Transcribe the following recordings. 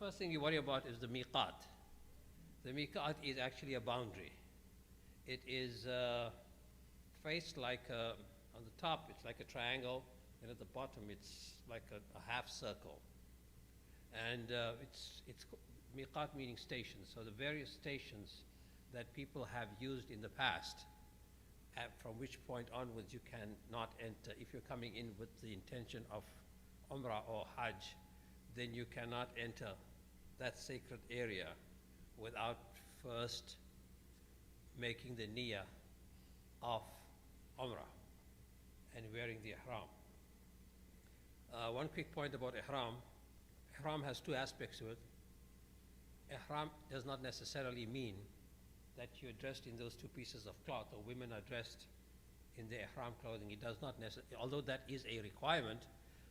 first thing you worry about is the miqat. The miqat is actually a boundary. It is faced like on the top, it's like a triangle, and at the bottom, it's like a half circle. And it's miqat meaning stations. So the various stations that people have used in the past, from which point onwards you cannot enter. If you're coming in with the intention of Umrah or Hajj, then you cannot enter that sacred area without first making the niyyah of Umrah and wearing the ihram. One quick point about ihram. Ihram has two aspects to it. Ihram does not necessarily mean that you're dressed in those two pieces of cloth, or women are dressed in their ihram clothing. It does not necessarily, although that is a requirement,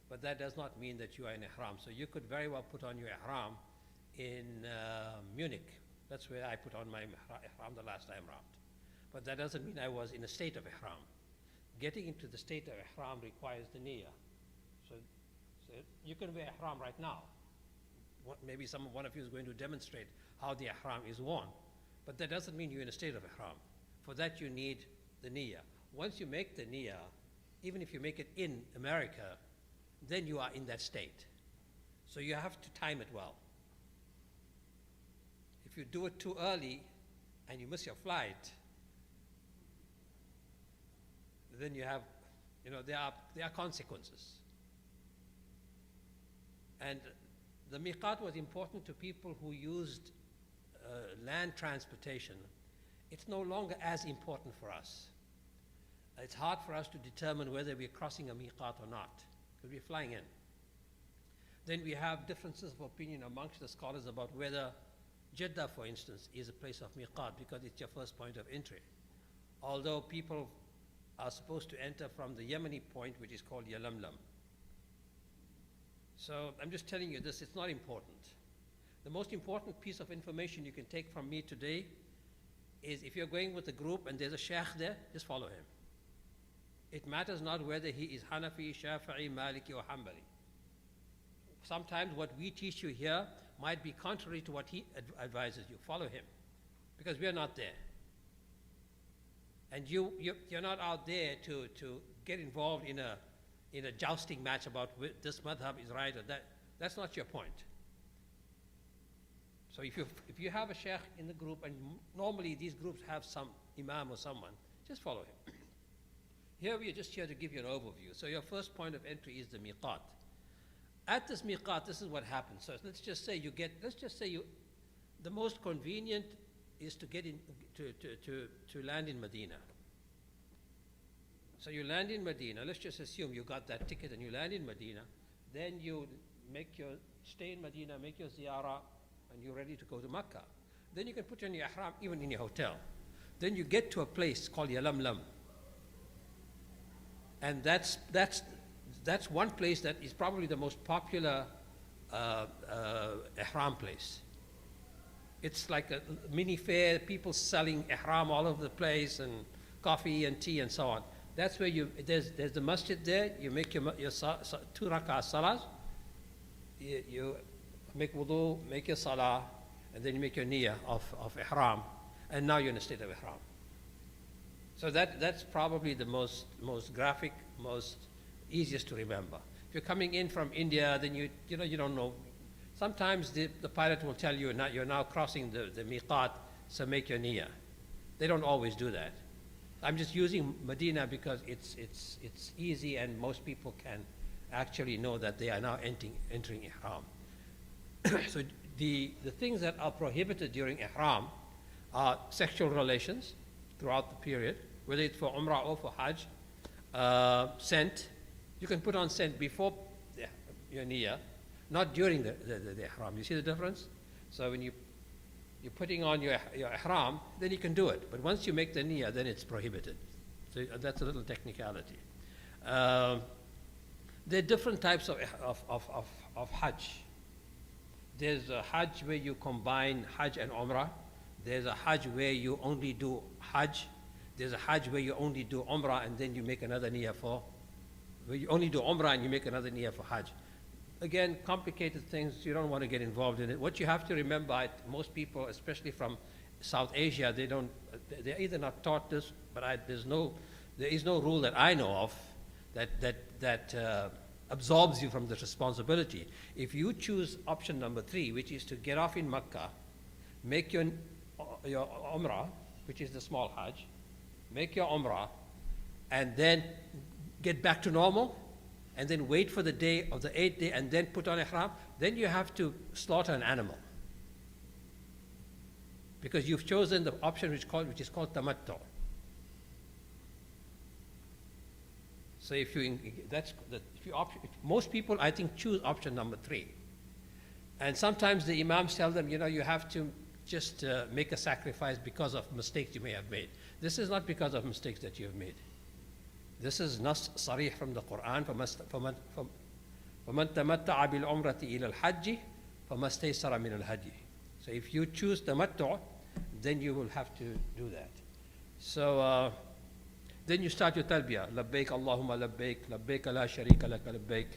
but that does not mean that you are in ihram. So you could very well put on your ihram in Munich. That's where I put on my ihram the last time round. But that doesn't mean I was in a state of ihram. Getting into the state of ihram requires the niyyah. So you can wear ihram right now. Maybe one of you is going to demonstrate how the ihram is worn. But that doesn't mean you're in a state of ihram. For that you need the niyyah. Once you make the niyyah, even if you make it in America, then you are in that state. So you have to time it well. If you do it too early and you miss your flight, then you have, there are consequences. And the miqat was important to people who used land transportation. It's no longer as important for us. It's hard for us to determine whether we're crossing a miqat or not, because we're flying in. Then we have differences of opinion amongst the scholars about whether Jeddah, for instance, is a place of miqat because it's your first point of entry. Although people are supposed to enter from the Yemeni point, which is called Yalamlam. So I'm just telling you this, it's not important. The most important piece of information you can take from me today is if you're going with a group and there's a sheikh there, just follow him. It matters not whether he is Hanafi, Shafi'i, Maliki, or Hanbali. Sometimes what we teach you here might be contrary to what he advises you. Follow him, because we are not there. And you're not out there to get involved in a jousting match about this madhab is right or that. That's not your point. So if you have a sheikh in the group, and normally these groups have some imam or someone, just follow him. Here we are just here to give you an overview. So your first point of entry is the miqat. At this miqat, this is what happens. So let's just say the most convenient is to get in to land in Medina. So you land in Medina. Let's just assume you got that ticket and you land in Medina. Then you stay in Medina, make your ziyarah, and you're ready to go to Makkah. Then you can put on your ihram even in your hotel. Then you get to a place called Yalamlam. And that's one place that is probably the most popular ihram place. It's like a mini fair, people selling ihram all over the place, and coffee and tea and so on. That's where there's the masjid there. You make your 2 rak'ah salah. You make wudu, make your salah, and then you make your niyyah of ihram, and now you're in a state of ihram. So that's probably the most graphic, most easiest to remember. If you're coming in from India, then you don't know. Sometimes the pilot will tell you you're now crossing the miqat, so make your niyyah. They don't always do that. I'm just using Medina because it's easy and most people can actually know that they are now entering ihram. So the things that are prohibited during ihram are sexual relations throughout the period, whether it's for Umrah or for Hajj. Scent, you can put on scent before your niyyah, not during the ihram. You see the difference? So when you're putting on your ihram, then you can do it. But once you make the niyyah, then it's prohibited. So that's a little technicality. There are different types of Hajj. There's a Hajj where you combine Hajj and Umrah. There's a Hajj where you only do Hajj. There's a Hajj where you only do Umrah and then you make another niyyah where you only do Umrah and you make another niyyah for Hajj. again, complicated things, you don't want to get involved in it. What you have to remember, most people, especially from South Asia, they're either not taught this, but there is no rule that I know of that absolves you from this responsibility. If you choose option number 3, which is to get off in Makkah, make your Umrah, which is the small Hajj, make your Umrah, and then get back to normal, and then wait for the day of the 8th day, and then put on ihram, then you have to slaughter an animal. Because you've chosen the option which is called tamattu. So most people, I think, choose option number 3. And sometimes the imams tell them, you have to just make a sacrifice because of mistakes you may have made. This is not because of mistakes that you have made. This is nas sarih from the Quran. فَمَنْ تَمَتَّعَ بِالْعُمْرَةِ إِلَى الْحَجِّ فَمَا اسْتَيْسَرَ مِنَ الْهَدْيِ. So if you choose tamattu, then you will have to do that. So then you start your talbiyah. Labbaik Allahumma labbaik, labbaik la sharika laka labbaik.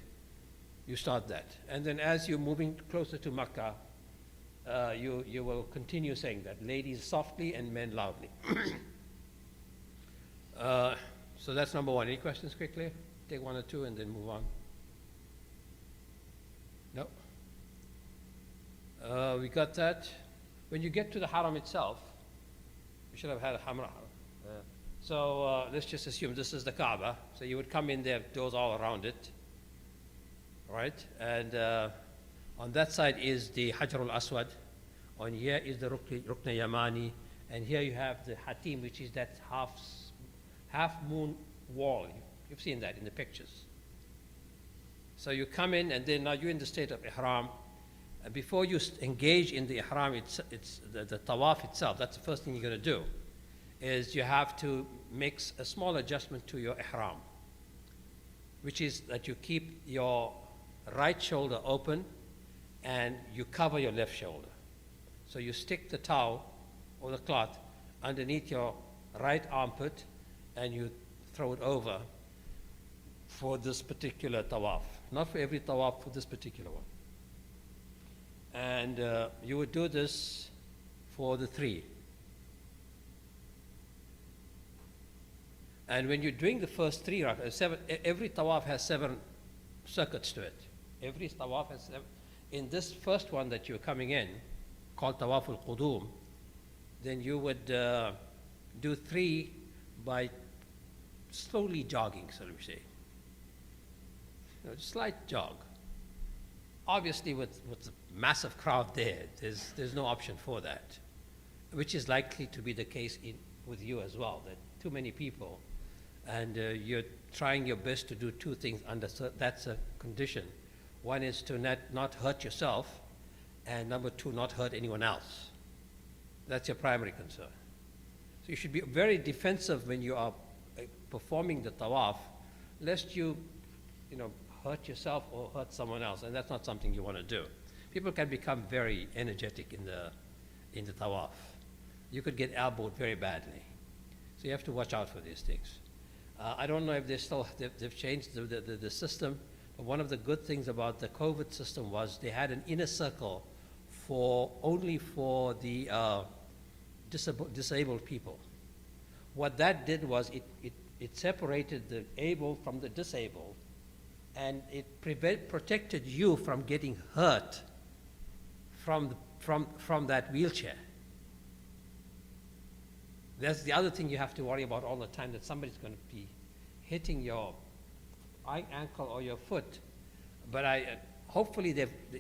You start that. And then as you're moving closer to Makkah, you will continue saying that. Ladies softly and men loudly. So that's number 1. Any questions quickly? Take 1 or 2 and then move on. No? We got that. When you get to the haram itself, we should have had a hamra. So let's just assume this is the Kaaba. So you would come in there, doors all around it, right? And on that side is the Hajar al-Aswad. On here is the Rukn Yamani. And here you have the Hatim, which is that half moon wall. You've seen that in the pictures. So you come in, and then now you're in the state of ihram. And before you engage in the ihram, it's the tawaf itself. That's the first thing you're going to do, is you have to make a small adjustment to your ihram, which is that you keep your right shoulder open and you cover your left shoulder. So you stick the towel or the cloth underneath your right armpit and you throw it over for this particular tawaf. Not for every tawaf, for this particular one. And you would do this for the 3. And when you're doing the first 3 rak'ah, every tawaf has 7 circuits to it. Every tawaf has 7. In this first one that you're coming in, called Tawaf al-Qudum, then you would do 3 by slowly jogging, so let me say. Slight jog. Obviously, with the massive crowd there's no option for that, which is likely to be the case with you as well, that too many people, and you're trying your best to do 2 things under that's a condition. One is to not hurt yourself, and number 2, not hurt anyone else. That's your primary concern. So you should be very defensive when you are performing the tawaf, lest you hurt yourself or hurt someone else, and that's not something you want to do. People can become very energetic in the tawaf. You could get elbowed very badly. So you have to watch out for these things. I don't know if they've changed the system, but one of the good things about the COVID system was they had an inner circle only for the disabled people. What that did was it separated the able from the disabled, and it protected you from getting hurt from that wheelchair. That's the other thing you have to worry about all the time, that somebody's going to be hitting your ankle or your foot. But hopefully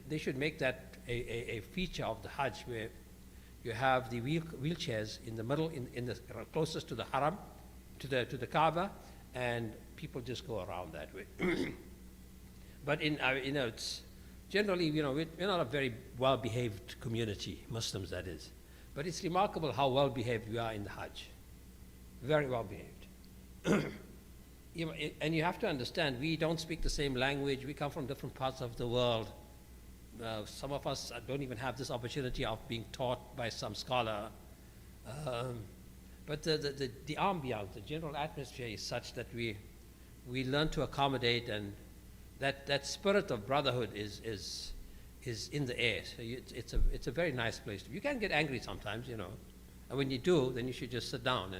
they should make that a feature of the Hajj, where you have the wheelchairs in the middle, in the closest to the haram, to the Kaaba, and people just go around that way. But it's generally, we're not a very well-behaved community, Muslims that is. But it's remarkable how well-behaved we are in the Hajj. Very well-behaved. And you have to understand, we don't speak the same language. We come from different parts of the world. Some of us don't even have this opportunity of being taught by some scholar. But the ambiance, the general atmosphere is such that we learn to accommodate, and that spirit of brotherhood is in the air. So it's a very nice place. You can get angry sometimes, you know. And when you do, then you should just sit down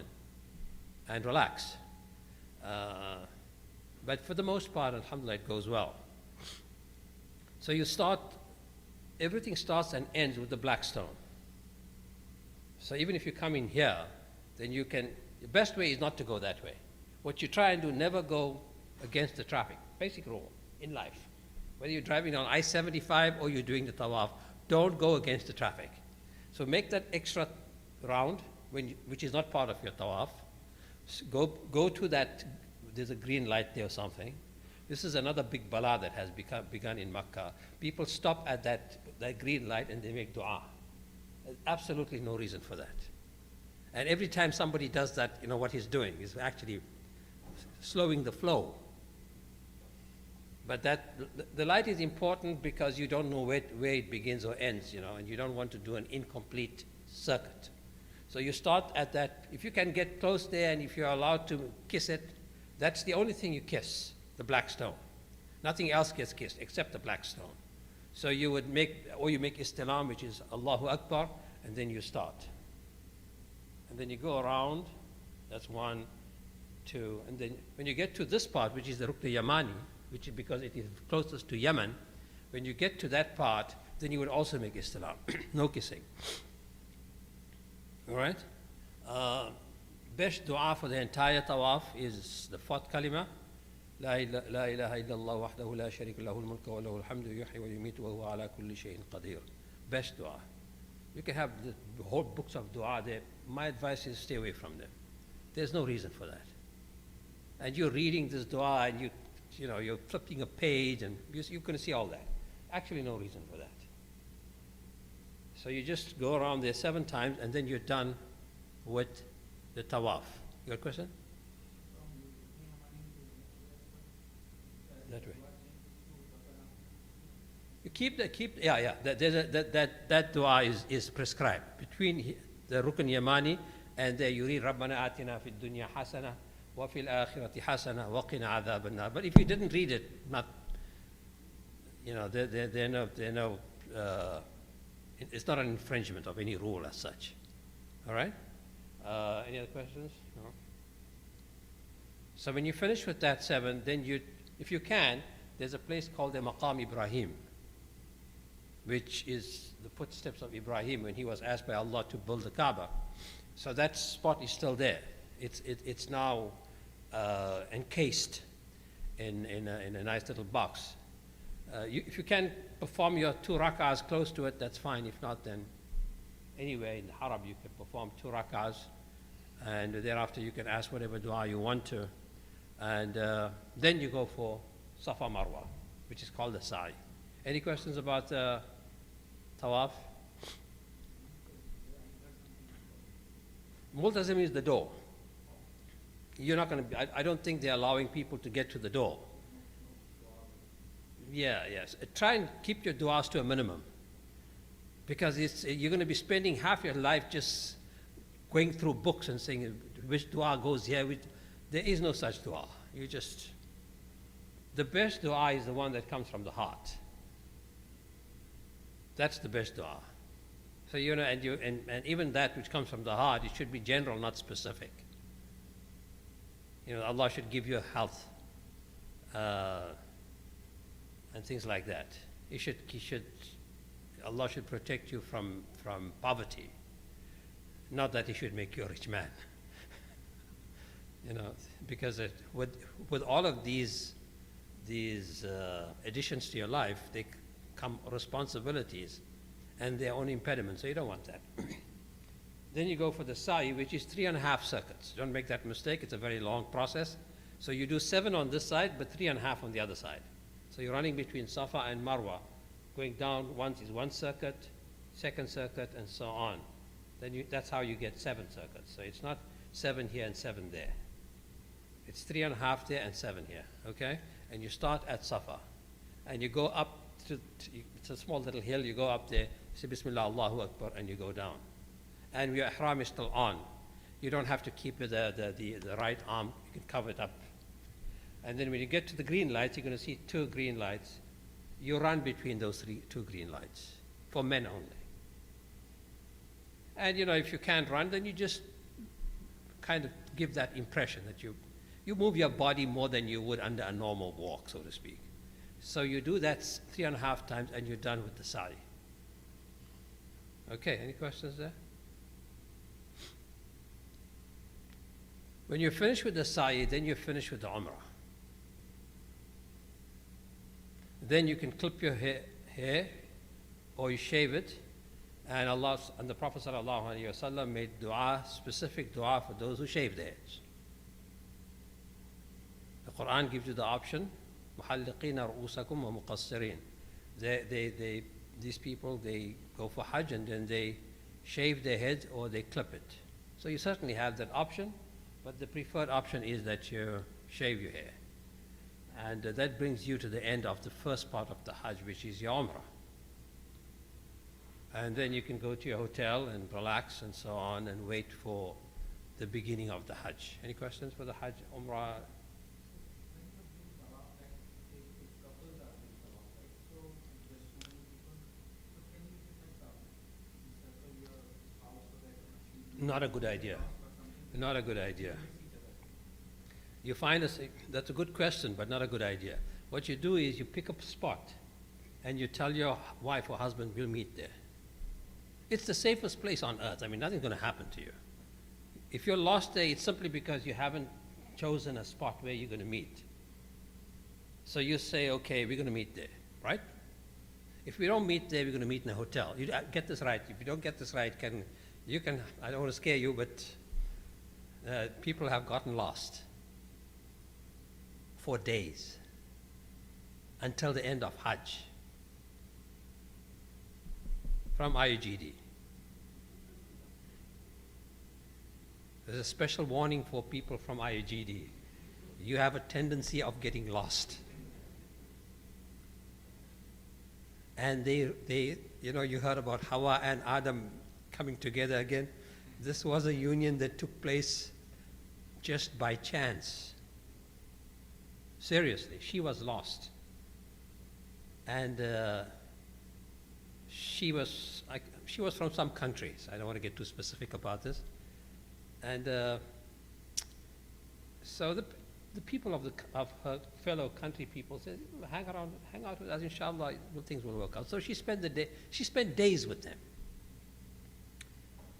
and relax. But for the most part, alhamdulillah, it goes well. So everything starts and ends with the black stone. So even if you come in here, then the best way is not to go that way. What you try and do, never go against the traffic. Basic rule in life. Whether you're driving on I-75 or you're doing the tawaf, don't go against the traffic. So make that extra round, which is not part of your tawaf. Go to that, there's a green light there or something. This is another big bala that has begun in Makkah. People stop at that green light and they make dua. There's absolutely no reason for that. And every time somebody does that, you know what he's doing is actually slowing the flow. But the light is important because you don't know where it begins or ends, you know, and you don't want to do an incomplete circuit. So you start at that. If you can get close there and if you're allowed to kiss it, that's the only thing you kiss, the black stone. Nothing else gets kissed except the black stone. So you make istilam, which is Allahu Akbar, and then you start. And then you go around, that's 1, 2, and then when you get to this part, which is the Rukn Yamani, which is because it is closest to Yemen, when you get to that part, then you would also make istilam, no kissing. All right? Best dua for the entire tawaf is the fourth kalima. لا إله إلا الله وحده لا شريك له الملك وله الحمد يحيي ويميت وهو على كل شيء قدير. Best dua. You can have the whole books of dua there. My advice is stay away from them. There's no reason for that. And you're reading this dua and you're flipping a page and you're going to see all that. Actually, no reason for that. So you just go around there 7 times and then you're done with the tawaf. Your question? That way. You that dua is prescribed. Between the Rukn Yamani and there you read Rabbana atina fid dunya hasana wa fil akhirati hasana wa qina adhab an-nar. But if you didn't read it, it's not an infringement of any rule as such. All right? Any other questions? No? So when you finish with that 7, then if you can, there's a place called the Maqam Ibrahim, which is the footsteps of Ibrahim when he was asked by Allah to build the Kaaba. So that spot is still there. It's now encased in a nice little box. If you can perform your 2 rak'ahs close to it, that's fine. If not, then anywhere in the haram you can perform 2 rak'ahs, and thereafter you can ask whatever dua you want to. And then you go for Safa Marwa, which is called the Sa'i. Any questions about Tawaf? Multazim is the door. You're not going to I don't think they're allowing people to get to the door. Yes. Try and keep your du'as to a minimum. Because you're going to be spending half your life just going through books and saying which dua goes here. There is no such dua. The best dua is the one that comes from the heart. That's the best dua. So and even that which comes from the heart, it should be general, not specific. Allah should give you health and things like that. Allah should protect you from poverty. Not that He should make you a rich man. Because with all of these additions to your life, they come responsibilities and their own impediments. So you don't want that. Then you go for the sa'i, which is 3.5 circuits. Don't make that mistake. It's a very long process. So you do 7 on this side, but 3.5 on the other side. So you're running between Safa and Marwa. Going down once is 1 circuit, 2nd circuit, and so on. Then that's how you get 7 circuits. So it's not 7 here and 7 there. It's 3.5 there and 7 here, okay? And you start at Safa. And you go up it's a small little hill, you go up there, say Bismillah, Allahu Akbar, and you go down. And your ihram is still on. You don't have to keep the right arm, you can cover it up. And then when you get to the green lights, you're going to see 2 green lights. You run between those 2 green lights, for men only. And if you can't run, then you just kind of give that impression that you move your body more than you would under a normal walk, so to speak. So you do that 3.5 times and you're done with the sa'i. Okay, any questions there? When you're finished with the sa'i, then you're finished with the umrah. Then you can clip your hair or you shave it, and the Prophet ﷺ made specific dua for those who shave their heads. The Quran gives you the option, مُحَلِّقِينَ رُؤُوسَكُمْ وَمُقَصِّرِينَ. These people, they go for Hajj and then they shave their heads or they clip it. So you certainly have that option, but the preferred option is that you shave your hair. And that brings you to the end of the first part of the Hajj, which is your Umrah. And then you can go to your hotel and relax and so on and wait for the beginning of the Hajj. Any questions for the Hajj, Umrah? Not a good idea. Not a good idea. You find that's a good question, but not a good idea. What you do is you pick up a spot and you tell your wife or husband, we'll meet there. It's the safest place on earth. I mean, nothing's going to happen to you. If you're lost there, it's simply because you haven't chosen a spot where you're going to meet. So you say, okay, we're going to meet there, right? If we don't meet there, we're going to meet in a hotel. You get this right. If you don't get this right, I don't want to scare you, but people have gotten lost for days until the end of Hajj from IAGD. There's a special warning for people from IAGD. You have a tendency of getting lost. And you heard about Hawa and Adam coming together again. This was a union that took place just by chance. Seriously, she was lost. And she was from some countries. I don't want to get too specific about this. And so the people of her fellow country people said, hang out with us, inshallah, things will work out. So she spent days with them.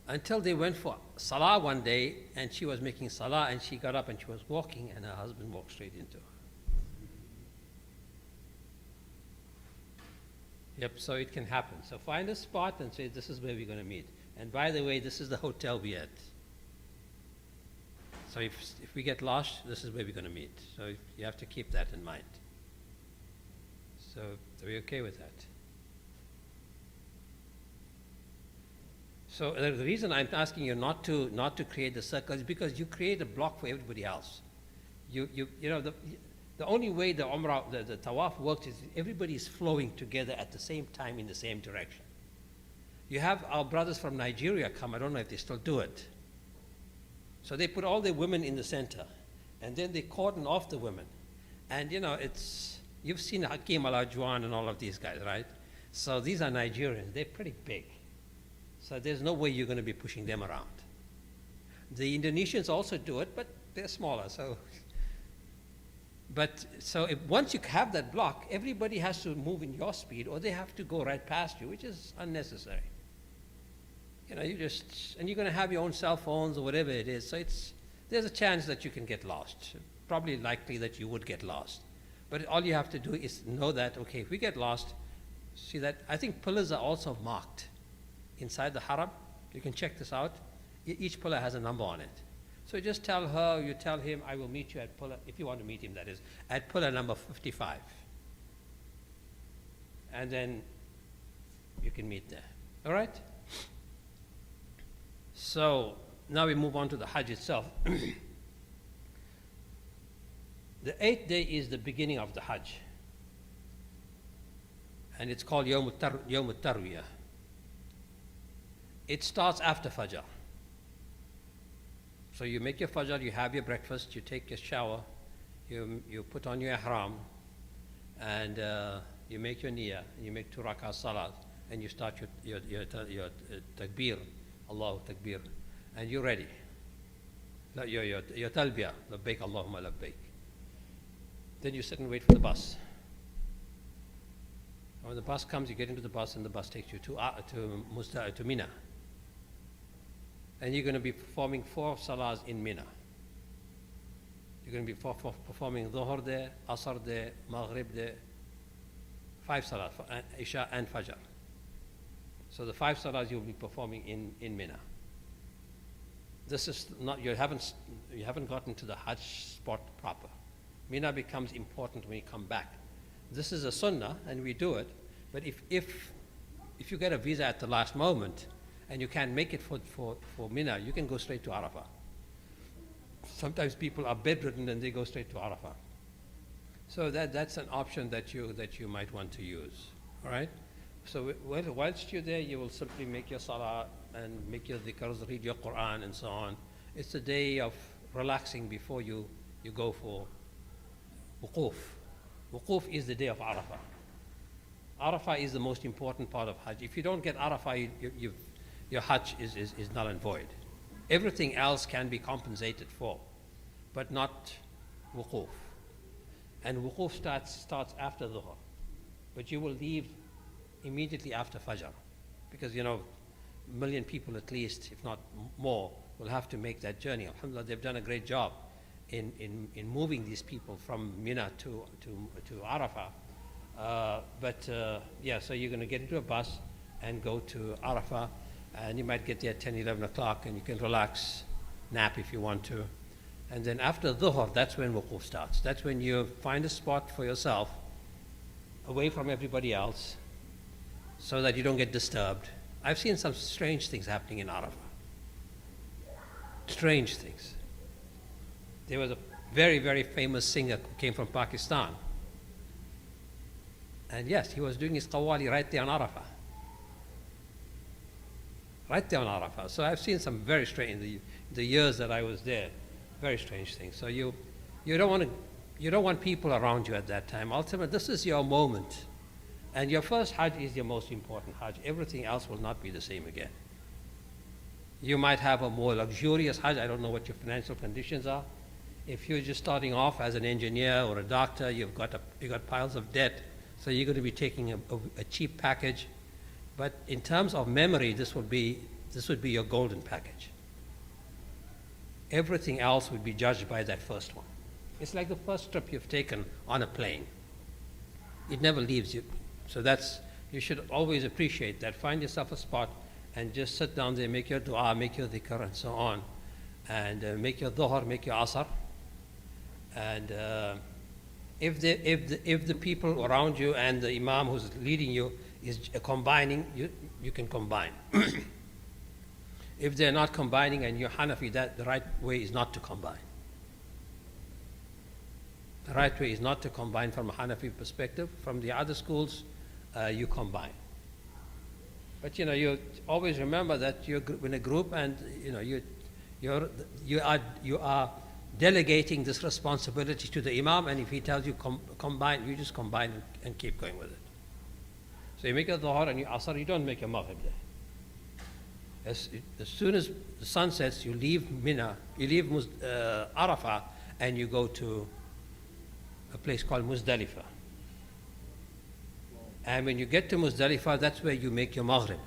Until they went for salah one day, and she was making salah, and she got up and she was walking, and her husband walked straight into her. Yep, so it can happen. So find a spot and say, this is where we're going to meet. And by the way, this is the hotel we're at. So if we get lost, this is where we're going to meet. So you have to keep that in mind. So are we okay with that? So the reason I'm asking you not to create the circle is because you create a block for everybody else. The only way the Umrah, the Tawaf works is everybody is flowing together at the same time in the same direction. You have our brothers from Nigeria come, I don't know if they still do it. So they put all the women in the center, and then they cordon off the women. And you've seen Hakim Al-Ajwan and all of these guys, right? So these are Nigerians, they're pretty big. So there's no way you're going to be pushing them around. The Indonesians also do it, but they're smaller, so. But once you have that block, everybody has to move in your speed, or they have to go right past you, which is unnecessary. And you're going to have your own cell phones or whatever it is. So there's a chance that you can get lost. Probably likely that you would get lost. But all you have to do is know that, okay, if we get lost, see that, I think pillars are also marked inside the haram. You can check this out. Each pillar has a number on it. So you just tell her, you tell him, I will meet you at pillar, if you want to meet him, that is, at pillar number 55. And then you can meet there. All right? So now we move on to the Hajj itself. The 8th day is the beginning of the Hajj. And it's called Yawm al-Tarwiyah. It starts after Fajr. So you make your Fajr, you have your breakfast, you take your shower, you put on your ihram, and you make your niyyah, and you make 2 rak'ah salat, and you start your takbir, Allahu takbir, and you're ready. Your talbiyah, labbaik Allahumma labbaik. Then you sit and wait for the bus. When the bus comes, you get into the bus, and the bus takes you to Mina. And you're going to be performing 4 salahs in Mina. You're going to be performing Dhuhr there, Asr there, Maghrib there, 5 salahs, Isha and Fajr. So the 5 salahs you'll be performing in Mina. This is not, you haven't gotten to the Hajj spot proper. Mina becomes important when you come back. This is a sunnah, and we do it, but if you get a visa at the last moment, and you can't make it for Mina, you can go straight to Arafah. Sometimes people are bedridden and they go straight to Arafah. So that's an option that you might want to use. All right? So whilst you're there, you will simply make your salah and make your dhikrs, read your Quran and so on. It's a day of relaxing before you go for wuquf. Wuquf is the day of Arafah. Arafah is the most important part of Hajj. If you don't get Arafah, your Hajj is null and void. Everything else can be compensated for, but not wuquf. And wuquf starts after Dhuhr. But you will leave immediately after Fajr, because a million people at least, if not more, will have to make that journey. Alhamdulillah, they've done a great job in moving these people from Mina to Arafah. So you're going to get into a bus and go to Arafah, and you might get there at 10, 11 o'clock, and you can relax, nap if you want to. And then after Dhuhr, that's when wuquf starts. That's when you find a spot for yourself, away from everybody else, so that you don't get disturbed. I've seen some strange things happening in Arafah. Strange things. There was a very, very famous singer who came from Pakistan. And yes, he was doing his qawwali right there on Arafah. Right there on Arafah. So I've seen some very strange, in the years that I was there, very strange things. So you don't want people around you at that time. Ultimately, this is your moment. And your first Hajj is your most important Hajj. Everything else will not be the same again. You might have a more luxurious Hajj. I don't know what your financial conditions are. If you're just starting off as an engineer or a doctor, you've got piles of debt, so you're going to be taking a cheap package. But in terms of memory, this would be your golden package. Everything else would be judged by that first one. It's like the first trip you've taken on a plane. It never leaves you. So you should always appreciate that. Find yourself a spot and just sit down there, make your dua, make your dhikr and so on, and make your dhuhr, make your asr. And if the people around you and the imam who's leading you is combining, you can combine. If they're not combining and you're Hanafi, the right way is not to combine. The right way is not to combine from a Hanafi perspective. From the other schools, you combine. But you always remember that you're in a group, and you are delegating this responsibility to the imam, and if he tells you combine, you just combine and keep going with it. So you make your dhuhr and your asr, you don't make your maghrib there. As soon as the sun sets, you leave Mina, you leave Arafah, and you go to a place called Muzdalifah. And when you get to Muzdalifah, that's where you make your maghrib.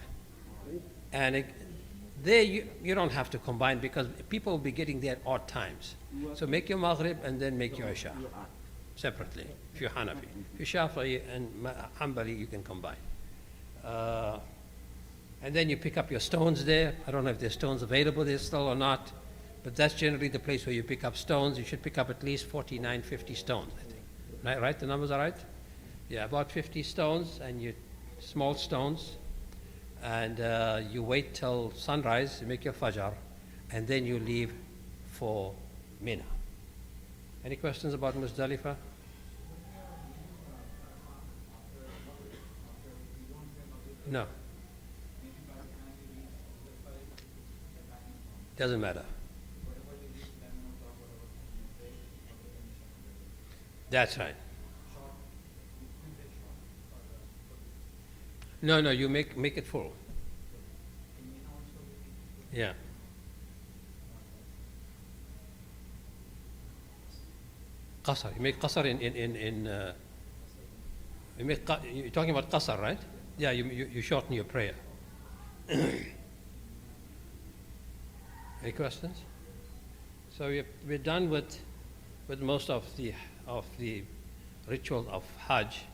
And there you don't have to combine, because people will be getting there at odd times. So make your maghrib and then make your isha separately, if you're Hanafi. If you're Shafi'i and Hanbali, you can combine. And then you pick up your stones there. I don't know if there's stones available there still or not, but that's generally the place where you pick up stones. You should pick up at least 49, 50 stones, I think. Right? The numbers are right? Yeah, about 50 stones, and small stones. And you wait till sunrise, you make your fajr, and then you leave for Mina. Any questions about Muzdalifah? No. Doesn't matter. That's right. No, no, you make it full. Yeah. Qasr. You make qasr you're talking about qasr, right? Yeah, you shorten your prayer. Any questions? So we're done with most of the ritual of Hajj.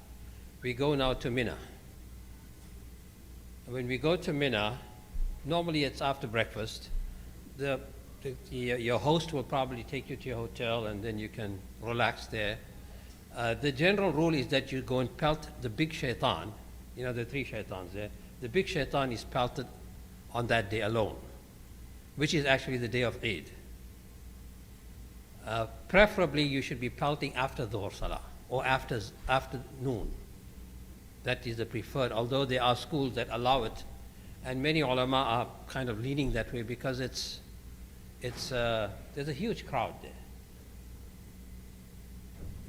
We go now to Mina. When we go to Mina, normally it's after breakfast. Your host will probably take you to your hotel and then you can relax there. The general rule is that you go and pelt the big shaitan. You know, the three shaitans there. The big shaitan is pelted on that day alone, which is actually the day of Eid. Preferably, you should be pelting after Dhuhr Salah or after noon. That is the preferred, although there are schools that allow it, and many ulama are kind of leaning that way because there's a huge crowd there.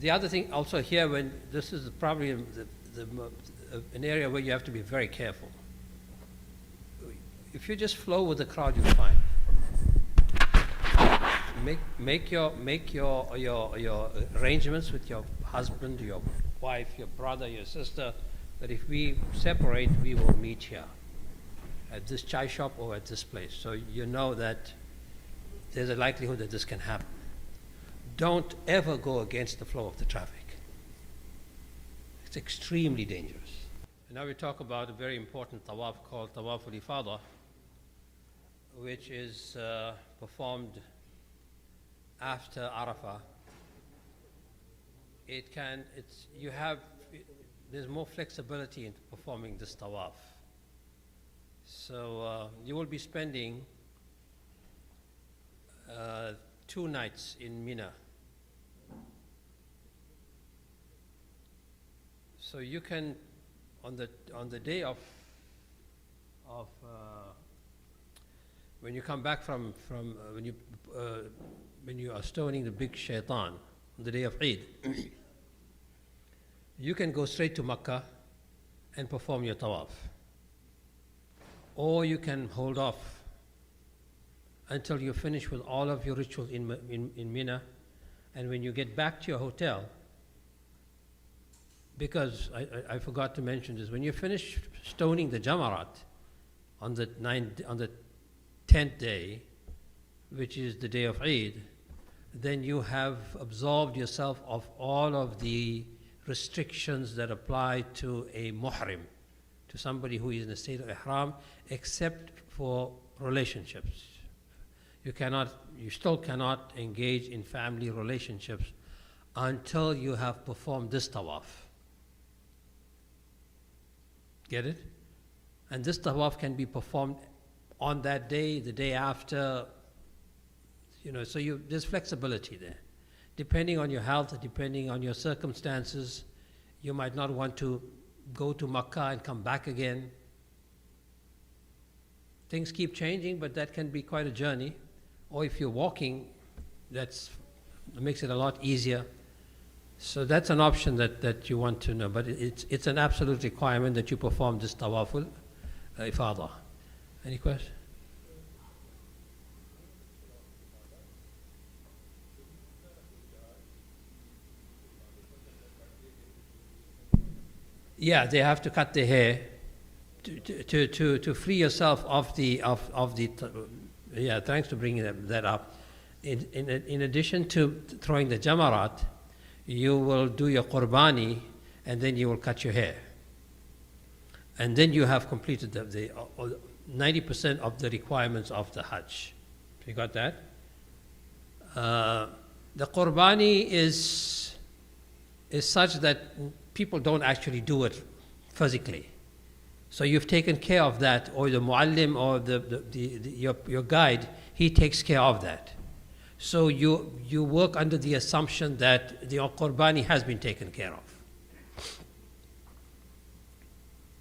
The other thing also here, when this is probably an area where you have to be very careful. If you just flow with the crowd, you're fine. Make your arrangements with your husband, your wife, your brother, your sister, that if we separate, we will meet here at this chai shop or at this place. So you know that there's a likelihood that this can happen. Don't ever go against the flow of the traffic. It's extremely dangerous. And now we talk about a very important tawaf called Tawaf al-Ifadah, which is performed after Arafah. There's more flexibility in performing this tawaf. So you will be spending 2 nights in Mina. So you can, on the day of when you come back from when you are stoning the big shaitan on the day of Eid, you can go straight to Makkah and perform your tawaf, or you can hold off until you finish with all of your rituals in Mina, and when you get back to your hotel, because I forgot to mention this, when you finish stoning the Jamarat on the 10th day, which is the day of Eid, then you have absolved yourself of all of the restrictions that apply to a muhrim, to somebody who is in a state of ihram, except for relationships. You still cannot engage in family relationships until you have performed this tawaf. Get it? And this tawaf can be performed on that day, the day after, so there's flexibility there. Depending on your health, depending on your circumstances, you might not want to go to Makkah and come back again. Things keep changing, but that can be quite a journey. Or if you're walking, that makes it a lot easier. So that's an option that you want to know, but it's an absolute requirement that you perform this tawaful ifadah. Any question? Yeah, they have to cut the hair to free yourself of the. Yeah, thanks for bringing that up. In addition to throwing the jamarat, you will do your qurbani, and then you will cut your hair. And then you have completed the 90% of the requirements of the Hajj. You got that? The qurbani is such that people don't actually do it physically. So you've taken care of that, or the muallim or your guide, he takes care of that. So you work under the assumption that the qurbani has been taken care of.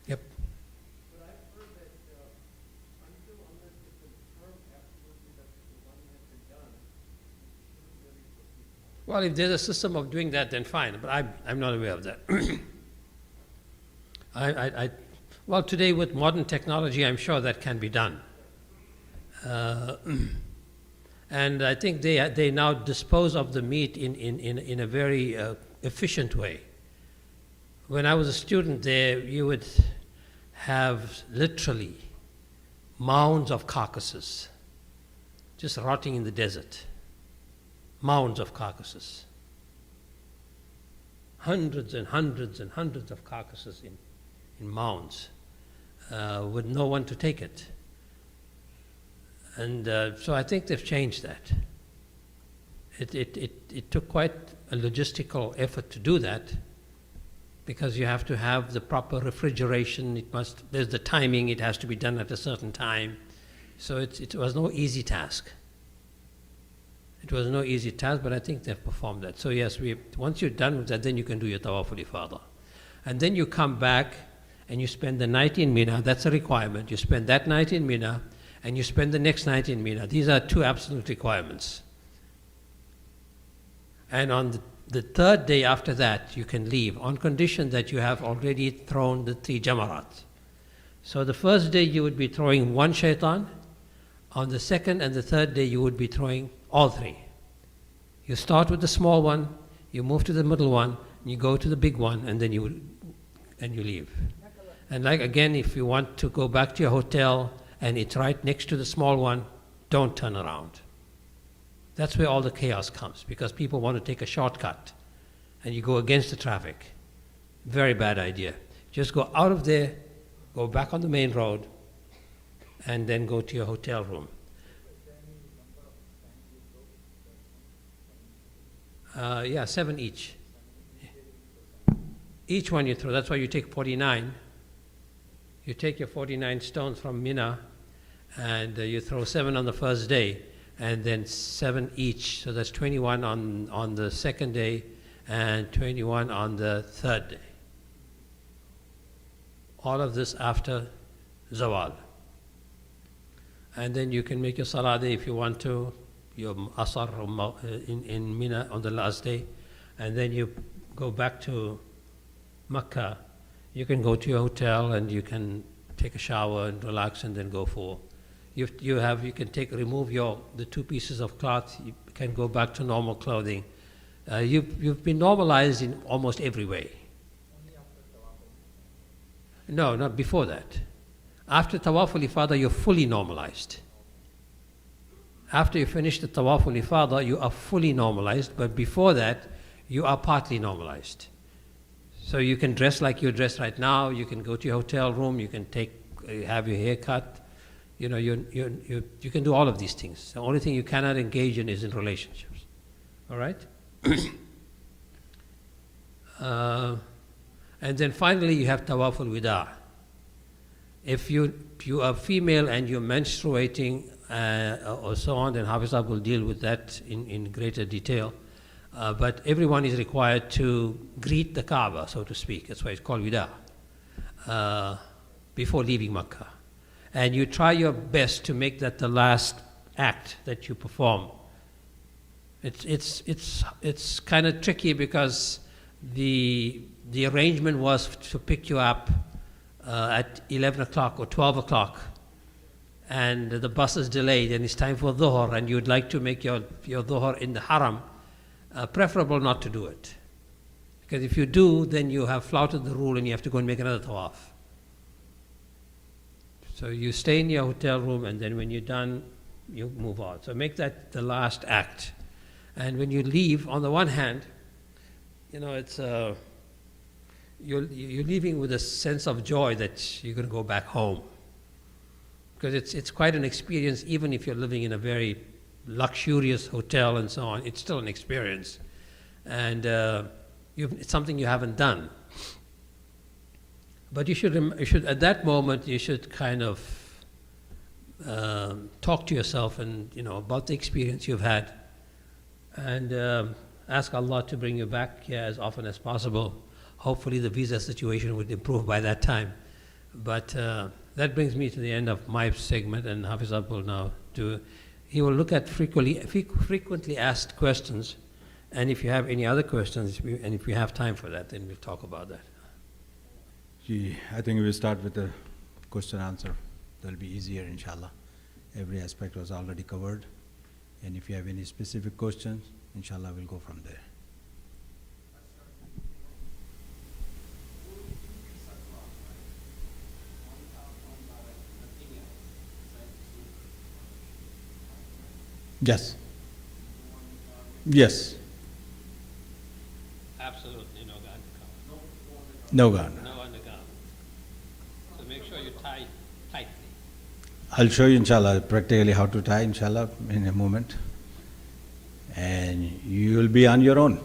Yep. But I've heard that until unless it's confirmed absolutely that the one has been done, you shouldn't really proceed. Well, if there's a system of doing that, then fine, but I'm not aware of that. Well, today with modern technology, I'm sure that can be done. And I think they now dispose of the meat in a very efficient way. When I was a student there, you would have literally mounds of carcasses just rotting in the desert. Mounds of carcasses. Hundreds and hundreds and hundreds of carcasses in mounds with no one to take it. And so I think they've changed that. It took quite a logistical effort to do that, because you have to have the proper refrigeration. There's the timing, it has to be done at a certain time. So it was no easy task. It was no easy task, but I think they've performed that. So yes, once you're done with that, then you can do your Tawaf al-Ifadah. And then you come back and you spend the night in Mina. That's a requirement. You spend that night in Mina, and you spend the next night in Mina. These are two absolute requirements. And on the third day after that, you can leave, on condition that you have already thrown the 3 jamarat. So the first day you would be throwing 1 shaitan. On the second and the third day you would be throwing all 3. You start with the small one, you move to the middle one, you go to the big one, and then you leave. And like again, if you want to go back to your hotel and it's right next to the small one, don't turn around. That's where all the chaos comes, because people want to take a shortcut and you go against the traffic. Very bad idea. Just go out of there, go back on the main road, and then go to your hotel room. Yeah, 7 each. Each one you throw, that's why you take 49. You take your 49 stones from Mina, and you throw 7 on the first day, and then 7 each. So that's 21 on the second day, and 21 on the third day. All of this after Zawal. And then you can make your Salah day if you want to, your Asr in Mina on the last day, and then you go back to Makkah. You can go to your hotel and you can take a shower and relax, and then go for. You can remove the 2 pieces of cloth. You can go back to normal clothing. You've been normalized in almost every way. No, not before that. After Tawaf al-Ifadah, you're fully normalized. After you finish the Tawaf al-Ifadah, you are fully normalized, but before that, you are partly normalized. So you can dress like you're dressed right now, you can go to your hotel room, you can have your hair cut, you can do all of these things. The only thing you cannot engage in is in relationships. All right? And then finally you have Tawaf al-Wida'. If you are female and you're menstruating or so on, then Hafizah will deal with that in greater detail. But everyone is required to greet the Kaaba, so to speak. That's why it's called Wida', before leaving Makkah. And you try your best to make that the last act that you perform. It's kind of tricky, because the arrangement was to pick you up at 11 o'clock or 12 o'clock, and the bus is delayed and it's time for Dhuhr, and you'd like to make your Dhuhr in the Haram. Preferable not to do it, because if you do, then you have flouted the rule and you have to go and make another Tawaf. So you stay in your hotel room, and then when you're done, you move on. So make that the last act. And when you leave, on the one hand, it's you're leaving with a sense of joy that you're going to go back home, because it's quite an experience. Even if you're living in a very luxurious hotel and so on, it's still an experience, and it's something you haven't done. But you should at that moment you should kind of talk to yourself and about the experience you've had, and ask Allah to bring you back here as often as possible. Hopefully the visa situation would improve by that time. But that brings me to the end of my segment, and Hafizah will now do. He will look at frequently asked questions, And if you have any other questions, and if we have time for that, then we'll talk about that. Gee, I think we'll start with the question answer. That'll be easier, inshallah. Every aspect was already covered. And if you have any specific questions, inshallah, we'll go from there. Yes. Yes. Absolutely no undergarment. No garment. No undergarment. So make sure you tie tightly. I'll show you, inshallah, practically how to tie, inshallah, in a moment. And you will be on your own.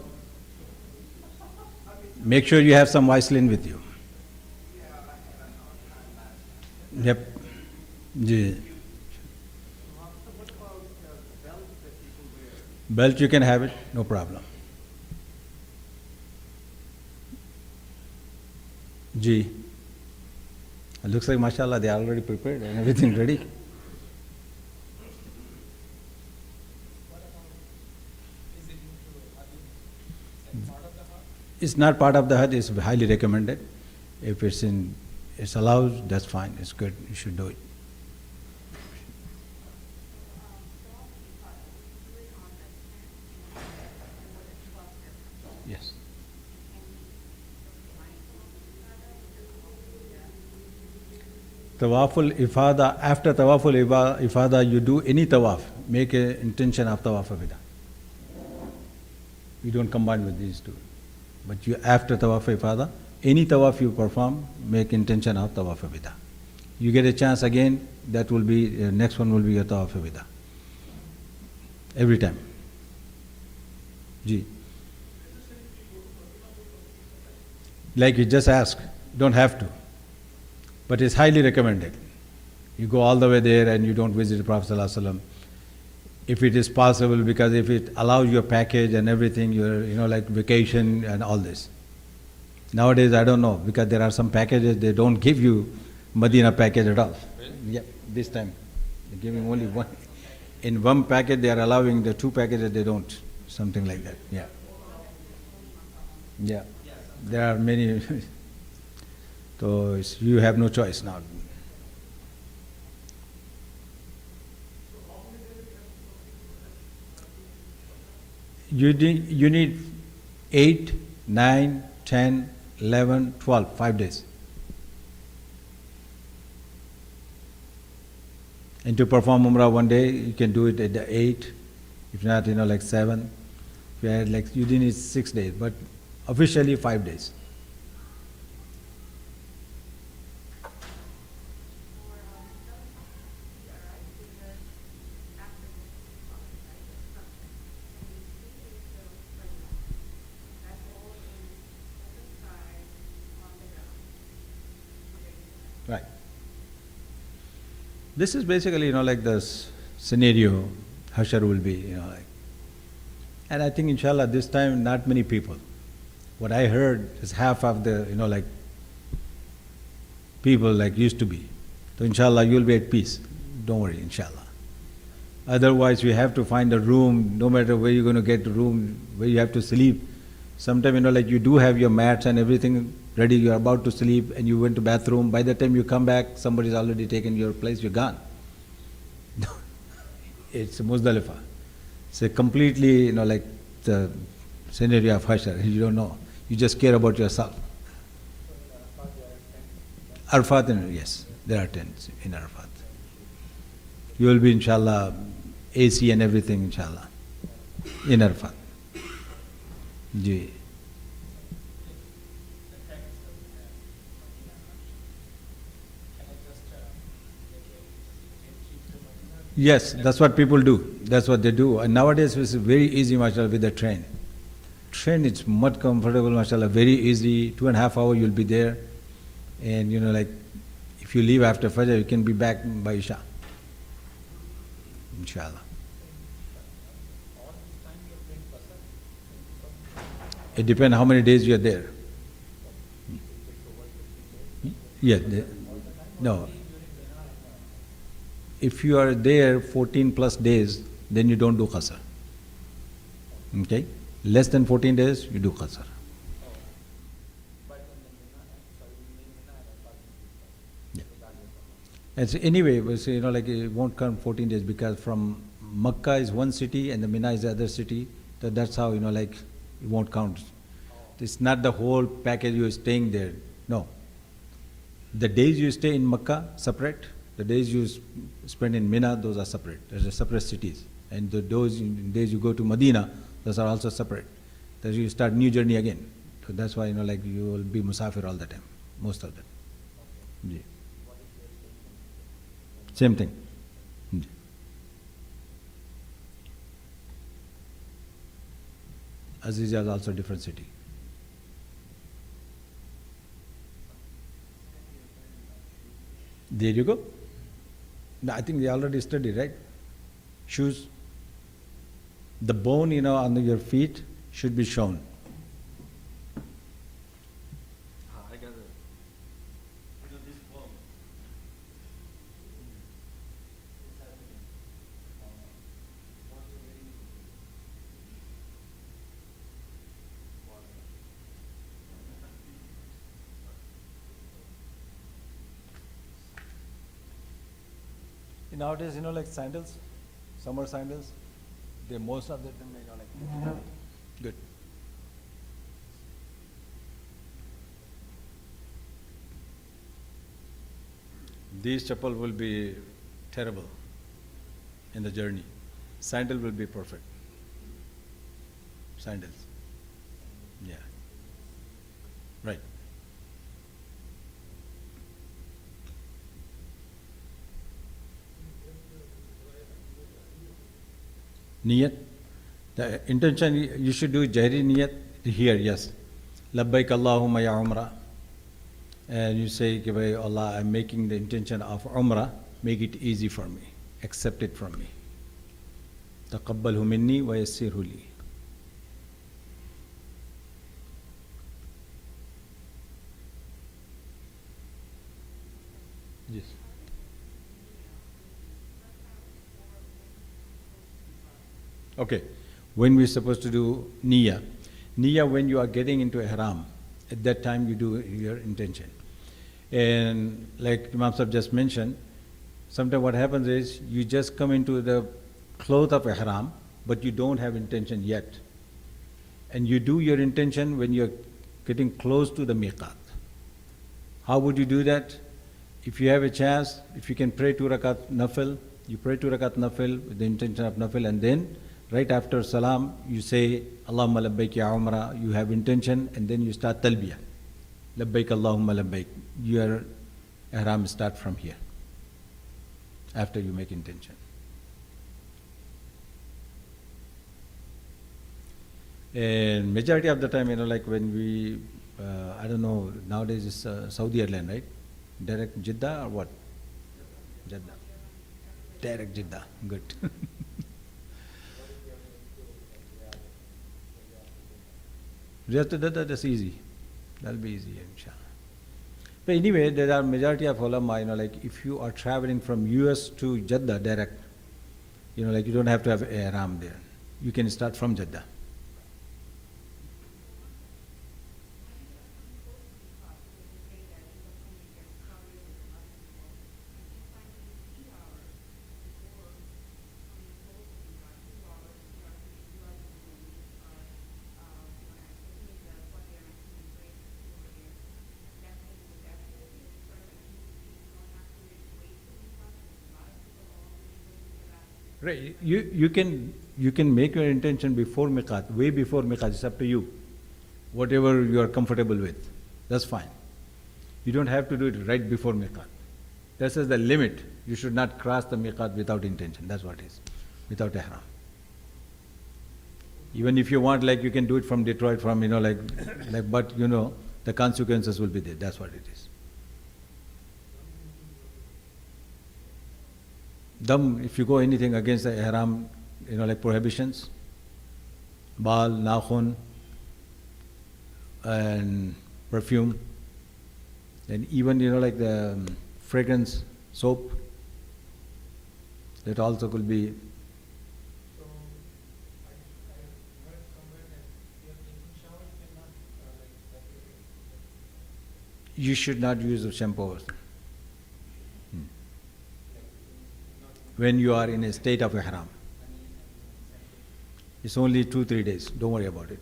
Make sure you have some Vaseline with you. Yep. Yeah. What about the belt that people wear? Belt you can have it, no problem. Ji. It looks like, mashallah, they are already prepared and everything ready. It's not part of the Hajj, it's highly recommended. If it's allowed, that's fine, it's good, you should do it. Yes. Tawaful ifada, after Tawaful ifada, you do any tawaf, make an intention of Tawaf Wida. You don't combine with these two. But you, after Tawaf ifada, any tawaf you perform, make intention of Tawaf Wida. You get a chance again, that will be, next one will be your Tawaf Wida. Every time. Ji. Like you just asked, don't have to. But it's highly recommended. You go all the way there and you don't visit the Prophet ﷺ. If it is possible, because if it allows your package and everything, your, like vacation and all this. Nowadays, I don't know, because there are some packages, they don't give you Medina package at all. Really? Yeah, this time. They're giving only one. In one package, they are allowing the two packages, they don't. Something like that, yeah. Yeah, there are many. So you have no choice now. You need 8, 9, 10, 11, 12, 5 days. And to perform Umrah one day, you can do it at the 8, if not, like 7. If you had you need 6 days, but officially 5 days. Right. This is basically, like this scenario, Hashar will be, And I think, inshallah, this time not many people. What I heard is half of the, people used to be. So, inshallah, you'll be at peace. Don't worry, inshallah. Otherwise, you have to find a room, no matter where you're going to get a room, where you have to sleep. Sometimes, you do have your mats and everything ready, you're about to sleep, and you went to bathroom. By the time you come back, somebody's already taken your place, you're gone. It's Muzdalifah. It's a completely, the scenario of Hashar. You don't know. You just care about yourself. Arafat, yes, there are tents in Arafat. You will be, inshallah, AC and everything, inshallah, in Arafat. Ji. Yes, that's what people do. That's what they do. And nowadays it's very easy, mashallah, with the train. Train is much comfortable, mashallah, very easy. 2.5 hours you'll be there. And if you leave after Fajr, you can be back by Isha. Inshallah. It depends how many days you are there. Yeah, no. If you are there 14 plus days, then you don't do qasr. Okay? Less than 14 days, you do qasr. Yeah. And so anyway, we say, like it won't come 14 days because from Makkah is one city and the Mina is the other city. So that's how, like it won't count. It's not the whole package you're staying there. No. The days you stay in Makkah, separate. The days you spend in Mina, those are separate. Those are separate cities. And the days you go to Medina, those are also separate. Then you start new journey again. So that's why, like you will be musafir all the time, most of them. Yeah. Same thing. Yeah. Azizah is also a different city. There you go. No, I think they already studied, right? Shoes. The bone, on your feet should be shown. I got it. This bone. Nowadays, like sandals, summer sandals, most of them, like good. These chappal will be terrible in the journey. Sandal will be perfect. Sandals. Yeah. Right. Niyat. The intention, you should do jahri niyat here, yes. Labbaik Allahumma ya Umrah. And you say, Allah, I'm making the intention of Umrah, make it easy for me. Accept it from me. Taqabbalhu minni wa yassirhu li. Yes. Okay, when we're supposed to do niyyah. Niyyah when you are getting into ihram, at that time you do your intention. And like Imam Sahib just mentioned, sometimes what happens is you just come into the cloth of ihram, but you don't have intention yet. And you do your intention when you're getting close to the miqat. How would you do that? If you have a chance, if you can pray 2 rakat nafil, you pray 2 rakat nafil with the intention of nafil, and then right after salam, you say, Allahumma labbaik ya umrah, you have intention, and then you start talbiyah. Labbaik Allahumma labbaik. Your ihram start from here, after you make intention. And majority of the time, like when we, I don't know, nowadays it's Saudi airline, right? Direct Jeddah or what? Jeddah. Direct Jeddah, good. That's easy. That'll be easy, inshallah. But anyway, there are majority of ulama, like if you are traveling from US to Jeddah direct, like you don't have to have ihram there. You can start from Jeddah. Right. You can make your intention before miqat, way before miqat. It's up to you. Whatever you are comfortable with, that's fine. You don't have to do it right before miqat. This is the limit. You should not cross the miqat without intention. That's what it is, without ihram. Even if you want, like you can do it from Detroit, from but the consequences will be there. That's what it is. Dam, if you go anything against the ihram, like prohibitions, bal, nakhun, and perfume, and even, like the fragrance, soap, that also could be. So, I heard somewhere that You should not use the shampoo when you are in a state of ihram. It's only 2-3 days. Don't worry about it.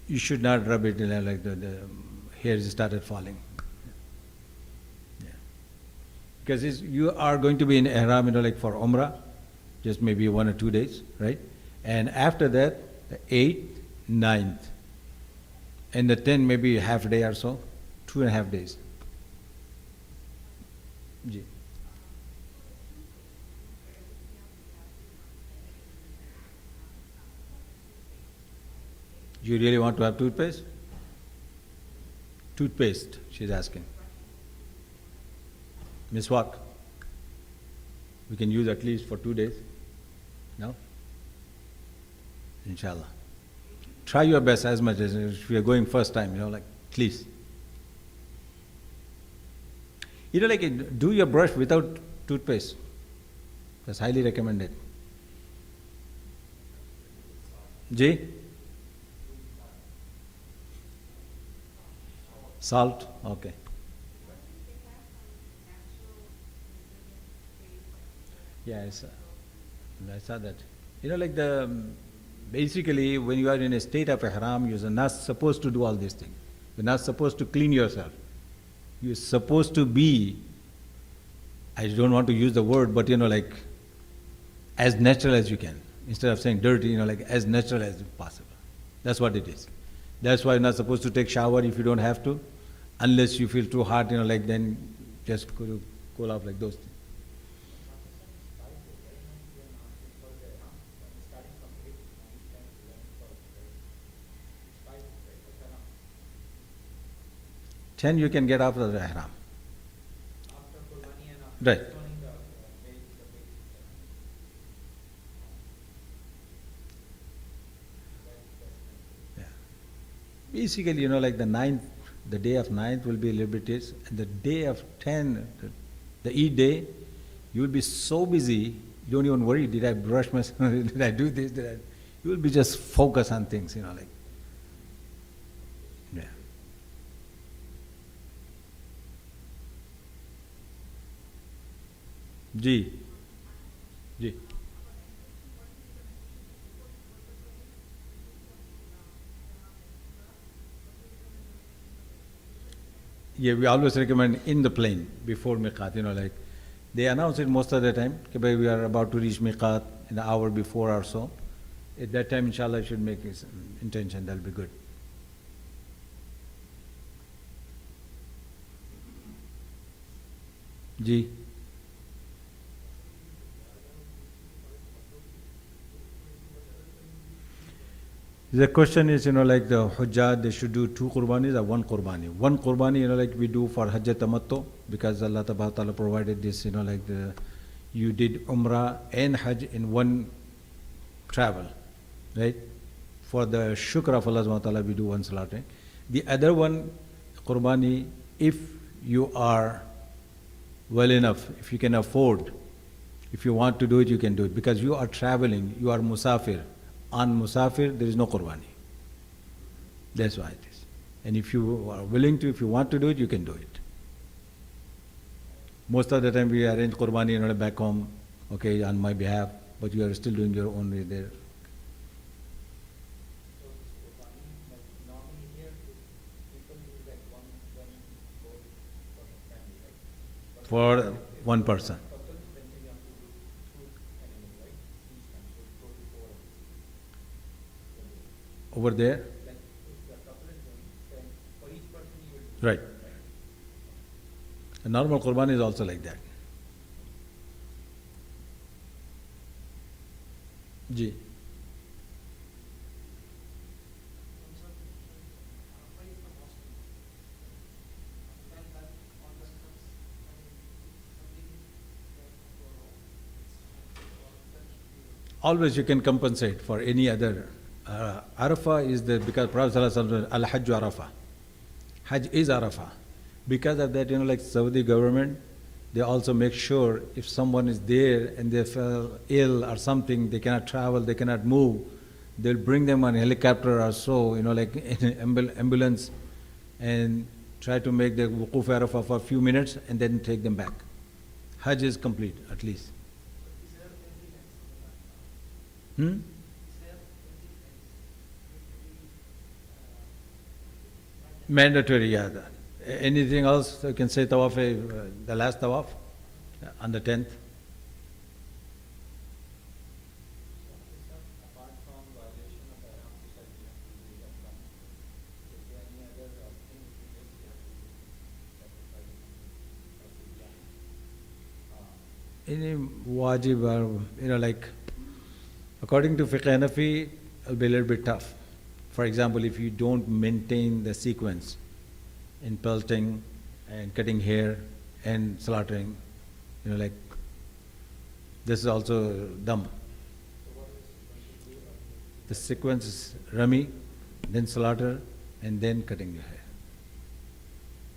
You should not rub it like the hairs started falling. Yeah. Because you are going to be in ihram, like for Umrah, just maybe 1 or 2 days, right? And after that, the 8th, 9th, and the 10th, maybe half a day or so, 2.5 days. Ji. You really want to have toothpaste? Toothpaste, she's asking. Miswak. We can use at least for 2 days. No? Inshallah. Try your best as much as if you are going first time, like, please. Like do your brush without toothpaste. That's highly recommended. Ji? Salt? Okay. Yeah, I saw that. Like basically when you are in a state of ihram, you're not supposed to do all these things. You're not supposed to clean yourself. You're supposed to be, I don't want to use the word, but like as natural as you can. Instead of saying dirty, like as natural as possible. That's what it is. That's why you're not supposed to take shower if you don't have to, unless you feel too hot, like then just cool off like those things. Then you can get after the ihram. Right. Yeah. Basically, like the 9th, the day of 9th will be a little bit this, and the day of 10, the Eid day, you will be so busy, you don't even worry, did I brush myself, did I do this, you will be just focused on things, like. Yeah. Ji. Ji. Yeah, we always recommend in the plane before miqat, like they announce it most of the time, okay, we are about to reach miqat an hour before or so. At that time, inshallah, you should make his intention, that'll be good. Ji. The question is, like the Hujjah, they should do 2 qurbanis or 1 qurbani. 1 qurbani, like we do for Hajj Tamattu, because Allah Ta'ala provided this, like you did Umrah and Hajj in 1 travel, right? For the shukr of Allah Ta'ala, we do 1 salat. The other 1 qurbani, if you are well enough, if you can afford, if you want to do it, you can do it, because you are traveling, you are musafir. On musafir, there is no qurbani. That's why it is. And if you are willing to, if you want to do it, you can do it. Most of the time we arrange qurbani back home, okay, on my behalf, but you are still doing your own way there. For 1 person. Over there? Right. A normal qurbani is also like that. Ji. Always you can compensate for any other. Arafah is because Prophet ﷺ said, Al-Hajj Arafah. Hajj is Arafah. Because of that, like Saudi government, they also make sure if someone is there and they fell ill or something, they cannot travel, they cannot move, they'll bring them on helicopter or so, like in an ambulance, and try to make the wuquf Arafah for a few minutes and then take them back. Hajj is complete, at least. Mandatory, yeah. Anything else you can say tawaf, the last tawaf on the 10th? Apart from violation of Haram, you said you have to do that one. Is there any other thing which you just have to do? Any wajib, or, like, according to fiqh Hanafi, it'll be a little bit tough. For example, if you don't maintain the sequence in pelting and cutting hair and slaughtering, like, this is also dumb. The sequence is rami, then slaughter, and then cutting your hair.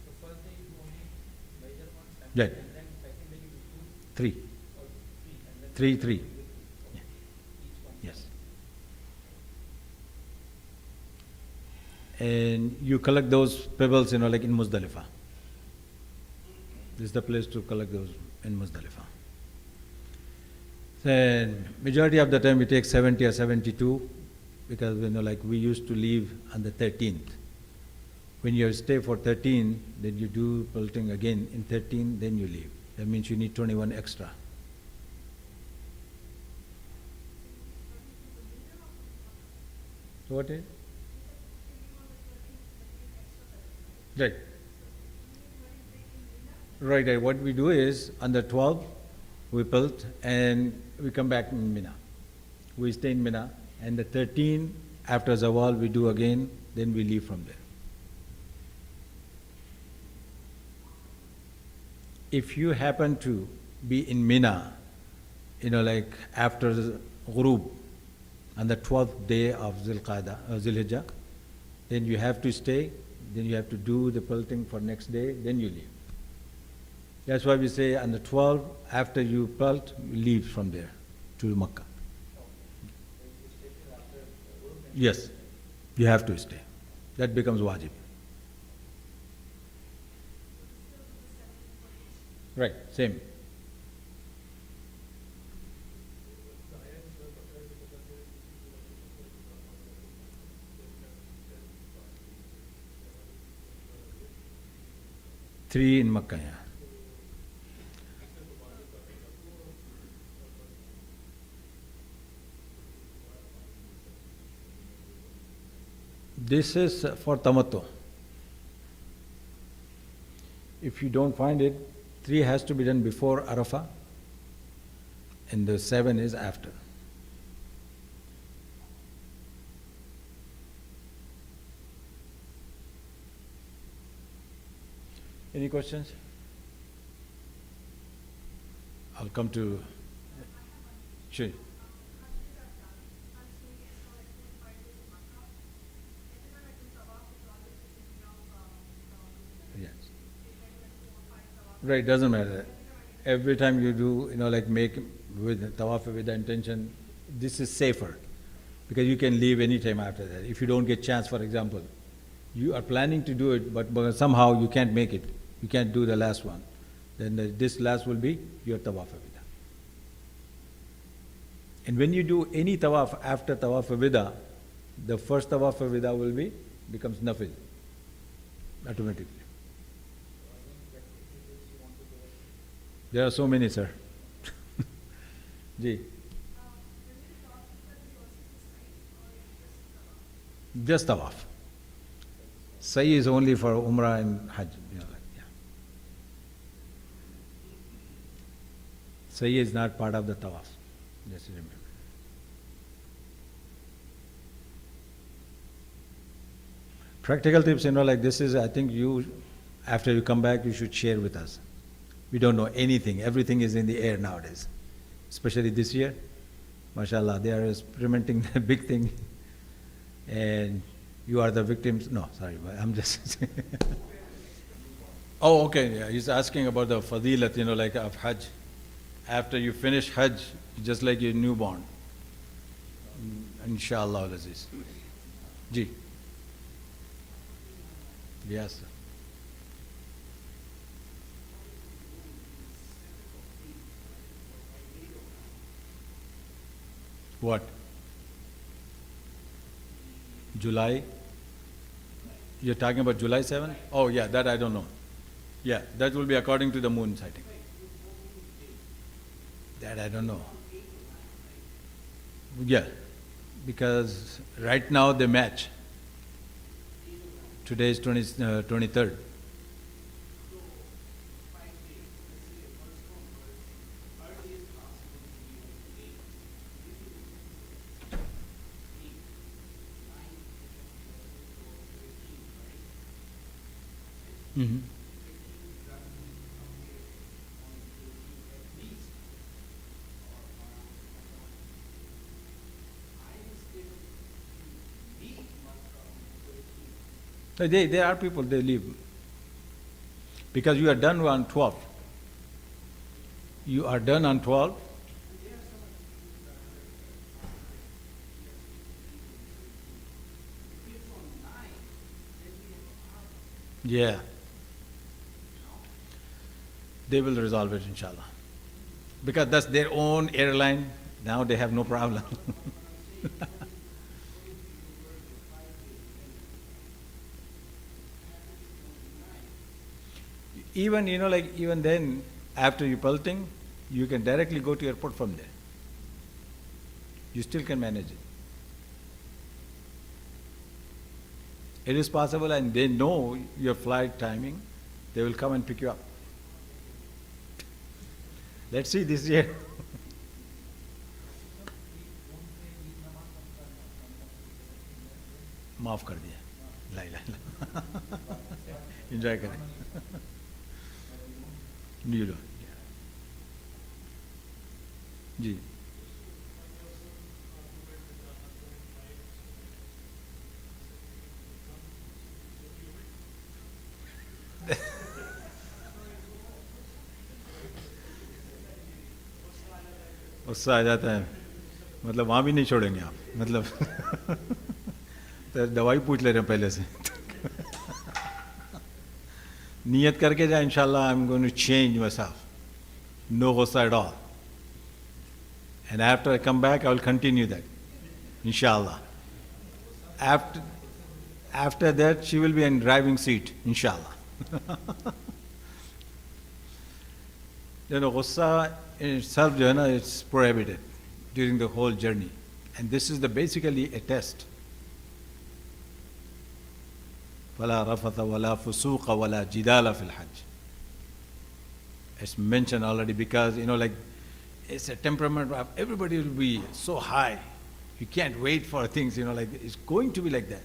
So first day you do only major ones, Yeah. and then second day you do two Three. or three, and then Three. Yeah. Each one. Yes. And you collect those pebbles, like in Muzdalifah. This is the place to collect those in Muzdalifah. Then majority of the time we take 70 or 72 because like we used to leave on the 13th. When you stay for 13, then you do pelting again in 13, then you leave. That means you need 21 extra. So what is? Right. Right. What we do is on the 12th we pelt and we come back in Mina. We stay in Mina, and the 13th after Zawal we do again, then we leave from there. If you happen to be in Mina, like after Ghurub, on the 12th day of Zil-Hijjah, then you have to stay, then you have to do the pelting for next day, then you leave. That's why we say on the 12th, after you pelt, you leave from there to Makkah. Yes, you have to stay. That becomes wajib. Right, same. Three in Makkah, yeah. This is for tamattu. If you don't find it, 3 has to be done before Arafah, and the 7 is after. Any questions? I'll come to. Sure. Yes. Right, doesn't matter. Every time you do, like make with tawaf with the intention, this is safer because you can leave any time after that. If you don't get chance, for example, you are planning to do it, but somehow you can't make it. You can't do the last one. Then this last will be your tawaf wida. And when you do any tawaf after tawaf wida, the first tawaf wida becomes nafil automatically. There are so many, sir. Ji. Just tawaf. Sa'i is only for Umrah and Hajj. Sa'i is not part of the tawaf. Just remember. Practical tips, like this is, I think after you come back, you should share with us. We don't know anything. Everything is in the air nowadays. Especially this year. MashaAllah, they are experimenting a big thing. And you are the victims. No, sorry, I'm just. Oh, okay. Yeah, he's asking about the fadilat, like of Hajj. After you finish Hajj, just like your newborn. Inshallah al-Aziz. Ji. Yes, sir. What? July? You're talking about July 7? Oh, yeah, that I don't know. Yeah, that will be according to the moon sighting. That I don't know. Yeah, because right now they match. Today is 23rd. Mm-hmm. There are people, they leave. Because you are done on 12. You are done on 12. Yeah. They will resolve it, inshallah. Because that's their own airline. Now they have no problem. Even, even then, after you pelting, you can directly go to airport from there. You still can manage it. It is possible, and they know your flight timing. They will come and pick you up. Let's see this year. माफ कर दिया ला इलाहा इल्लल्लाह enjoy करें new लो जी उससे आ जाता है मतलब वहाँ भी नहीं छोड़ेंगे आप मतलब तो दवाई पूछ ले रहे हैं पहले से नियत करके जाए इंशाल्लाह I'm going to change myself no ghussa at all and after I come back I will continue that inshallah after that she will be in driving seat inshallah ghussa in itself it's prohibited during the whole journey and this is basically a test فَلَا رَفَثَ وَلَا فُسُوقَ وَلَا جِدَالَ فِي الْحَجِّ. It's mentioned already because, it's a temperament of everybody will be so high. You can't wait for things, it's going to be like that.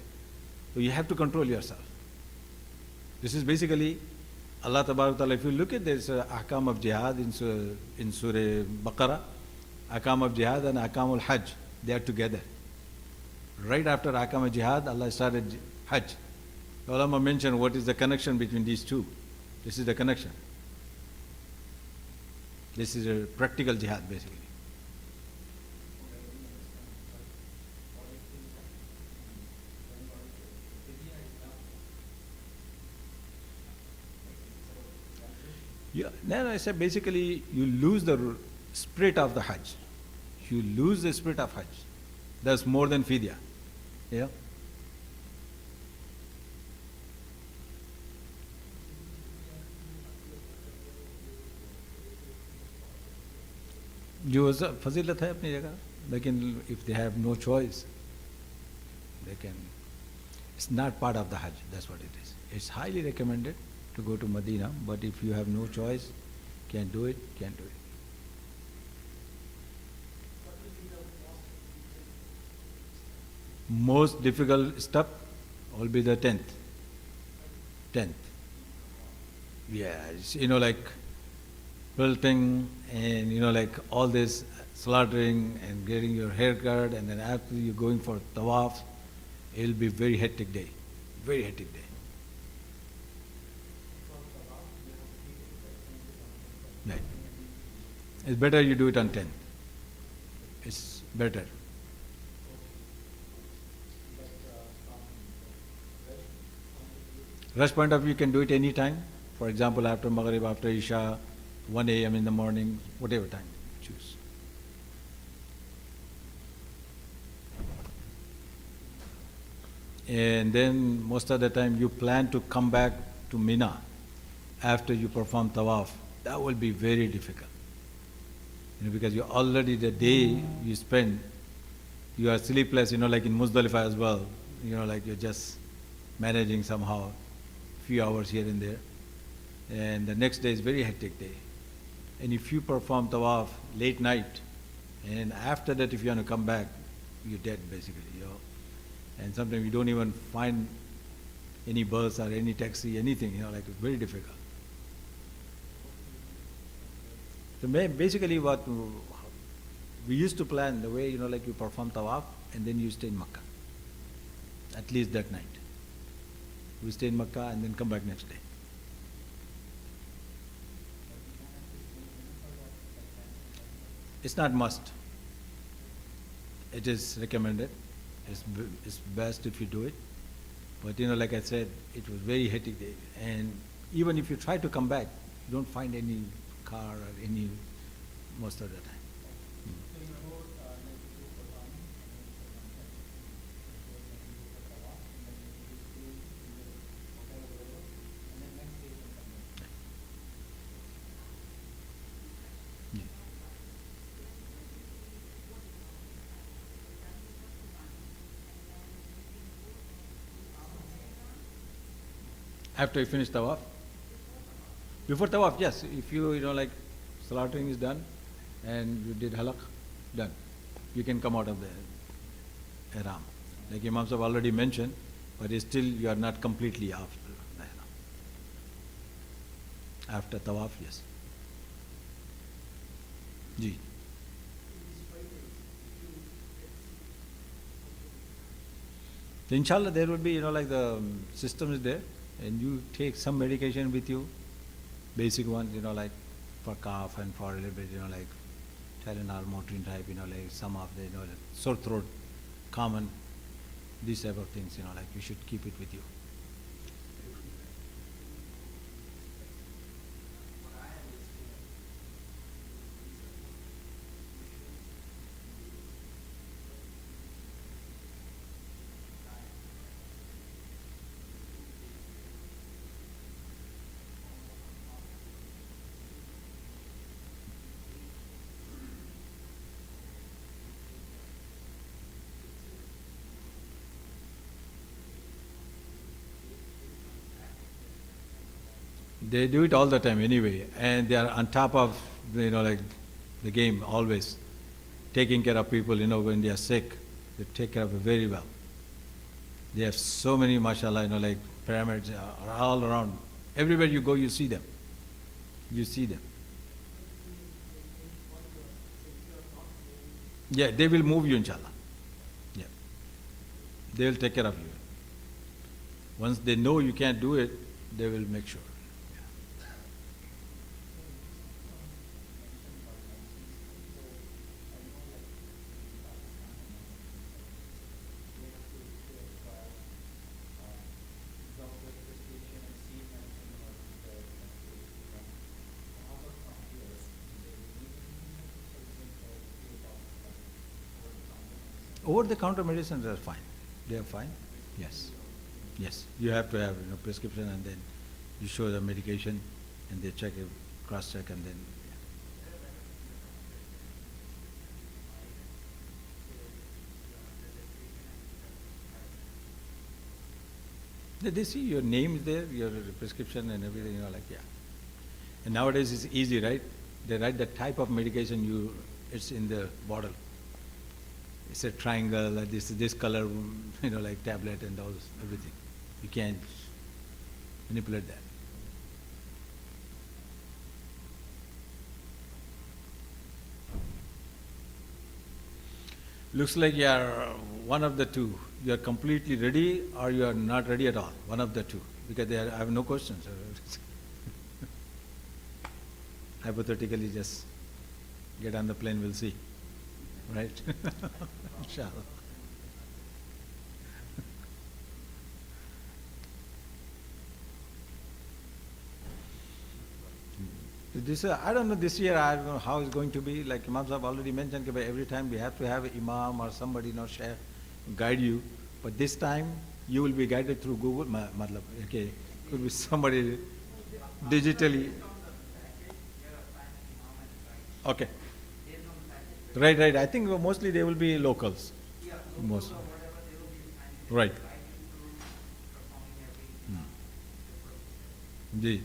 So you have to control yourself. This is basically Allah Tabarak Ta'ala. If you look at this ahkam of jihad in Surah Baqarah, ahkam of jihad and ahkam al-Hajj, they are together. Right after ahkam of jihad, Allah started Hajj. The ulama mentioned what is the connection between these two. This is the connection. This is a practical jihad basically. Yeah, no, I said basically you lose the spirit of the Hajj. You lose the spirit of Hajj. That's more than fidya. Yeah. जो फजीलत है अपनी जगह लेकिन if they have no choice they can it's not part of the Hajj that's what it is it's highly recommended to go to Medina but if you have no choice can't do it most difficult step will be the 10th yeah it's, like quilting and like all this slaughtering and getting your hair cut and then after you're going for tawaf, it will be very hectic day. Right. It's better you do it on 10. It's better. Rush point of view, you can do it any time. For example, after Maghrib, after Isha, 1 a.m. in the morning, whatever time you choose. And then most of the time you plan to come back to Mina after you perform Tawaf. That will be very difficult. Because you already the day you spend, you are sleepless, like in Muzdalifah as well. Like you're just managing somehow few hours here and there. And the next day is very hectic day. And if you perform Tawaf late night, and after that if you want to come back, you're dead basically, And sometimes you don't even find any bus or any taxi, anything, like it's very difficult. So basically what we used to plan, the way, like you perform Tawaf and then you stay in Makkah. At least that night. We stay in Makkah and then come back next day. It's not must. It is recommended. It's best if you do it. But like I said, it was very hectic day. And even if you try to come back, you don't find any car or any most of the time. After you finish Tawaf? Before Tawaf, yes. If you, like slaughtering is done and you did halaq, done. You can come out of the ihram. Like Imam Sahib already mentioned, but still you are not completely after the ihram. After Tawaf, yes. Ji. So inshallah there will be, like the system is there. And you take some medication with you, basic ones, like for cough and for a little bit, like Tylenol, Motrin type, like some of the, sore throat, common, these type of things, like you should keep it with you. They do it all the time anyway, and they are on top of, like the game always, taking care of people, when they are sick, they take care of it very well. They have so many, mashallah, like pyramids are all around. Everywhere you go, you see them. You see them. Yeah, they will move you, inshallah. Yeah. They will take care of you. Once they know you can't do it, they will make sure. Over-the-counter medicines are fine. They are fine. Yes. Yes. You have to have prescription, and then you show the medication, and they check it, cross-check, and then. They see your name is there, your prescription and everything, like, yeah. And nowadays it's easy, right? They write the type of medication it's in the bottle. It's a triangle, this color, like tablet and all, everything. You can't manipulate that. Looks like you are one of the two. You are completely ready or you are not ready at all. One of the two. Because I have no questions. Hypothetically, just get on the plane, we'll see. Right? Inshallah. This, I don't know this year, I don't know how it's going to be. Like Imam Sahib already mentioned, that every time we have to have an Imam or somebody, Sheikh, guide you. But this time, you will be guided through Google, matlab, okay, could be somebody digitally. Okay. Right. I think mostly they will be locals. Most. Right. Ji.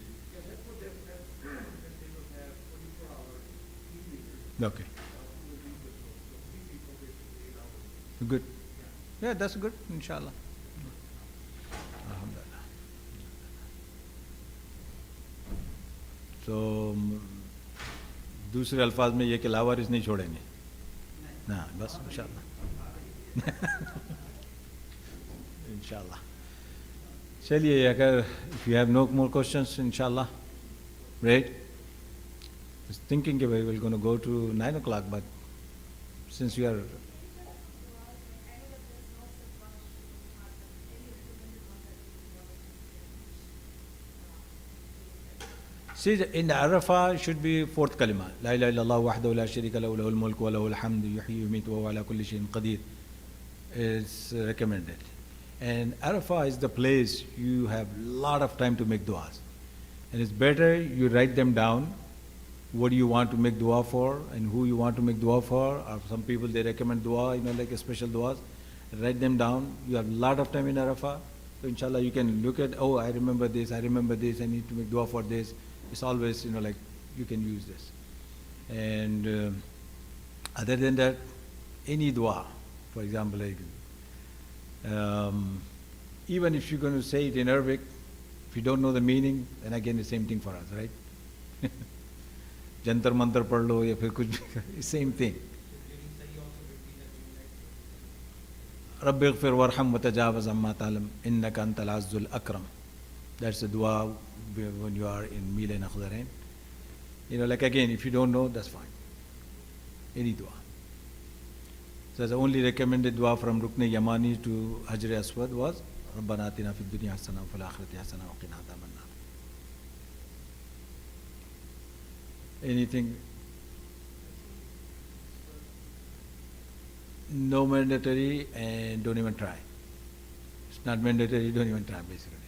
Okay. Good. Yeah, that's good, inshallah. Alhamdulillah. So, दूसरे अल्फाज में ये कि लावारिस नहीं छोड़ेंगे ना बस इंशाल्लाह इंशाल्लाह चलिए अगर if you have no more questions inshallah right I was thinking we were going to go to 9 o'clock but since you are see, in Arafah should be fourth kalima. La ilaha illallah wahdahu la sharika lahu lahul mulku wa lahul hamdu yuhyi wa yumiitu wa huwa ala kulli shay'in qadir. It's recommended. And Arafah is the place you have lot of time to make du'as. And it's better you write them down, what do you want to make dua for and who you want to make dua for. Or some people they recommend dua, like a special duas. Write them down. You have a lot of time in Arafah. So inshallah you can look at, oh I remember this, I need to make dua for this. It's always, like you can use this. And other than that, any dua, for example, like, even if you're going to say it in Arabic, if you don't know the meaning, then again the same thing for us, right? Jantar mantar pad lo ya phir kuch bhi, same thing. Rabbi ighfir warham wa tajawaz amma ta'lam innaka antal azzul akram. That's the dua when you are in Mila and Akhdarain. Like again, if you don't know, that's fine. Any dua. So the only recommended dua from Rukn Yamani to Hajar Aswad was Rabbana atina fid dunya hasana wa fil akhirati hasana wa qina adhaban nar. Anything? No mandatory and don't even try. It's not mandatory, don't even try basically.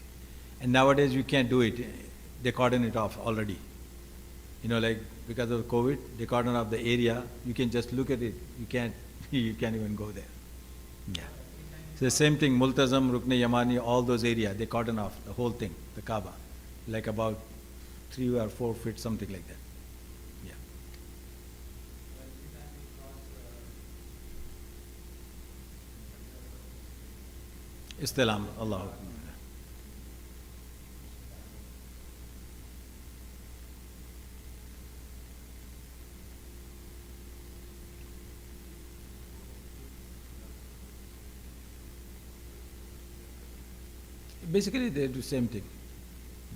And nowadays you can't do it. They cordon it off already. Like because of COVID, they cordon off the area. You can just look at it. You can't even go there. Yeah. So the same thing, Multazam, Rukn Yamani, all those areas, they cordon off the whole thing, the Kaaba. Like about 3 or 4 feet, something like that. Yeah. Istilam, Allah. Basically, they do the same thing.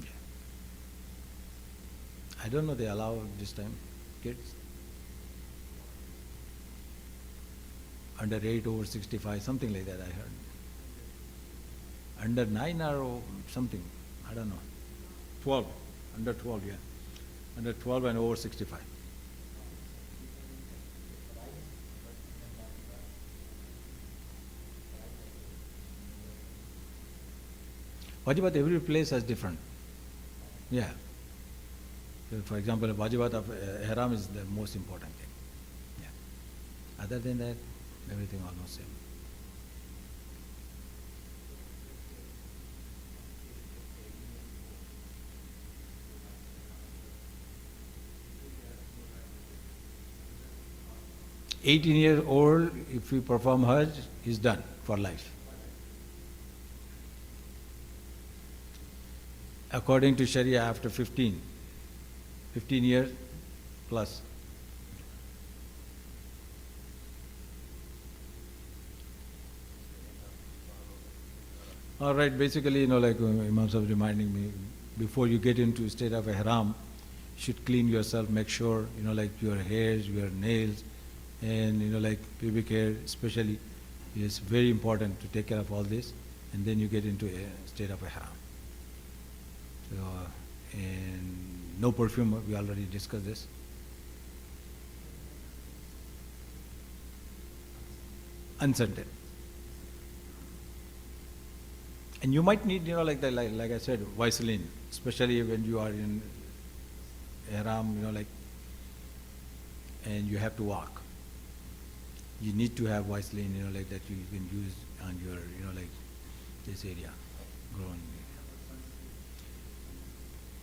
Yeah. I don't know they allow this time kids under 8 over 65, something like that. I heard under 9 or something. I don't know. 12, under 12, yeah, under 12 and over 65. Wajibat, every place has different. Yeah. So for example, wajibat of ihram is the most important thing. Yeah. Other than that, everything almost same. "18-year-old, if we perform Hajj, is done for life. According to Sharia, after 15 years plus. All right, basically, like Imam Sahib reminding me, before you get into state of ihram, you should clean yourself, make sure, like your hairs, your nails, and, like pubic hair especially, is very important to take care of all this, and then you get into a state of ihram. So, and no perfume, we already discussed this. Unscented. And you might need, like I said, Vaseline, especially when you are in ihram, and you have to walk. You need to have Vaseline, that you can use on your, this area, grown.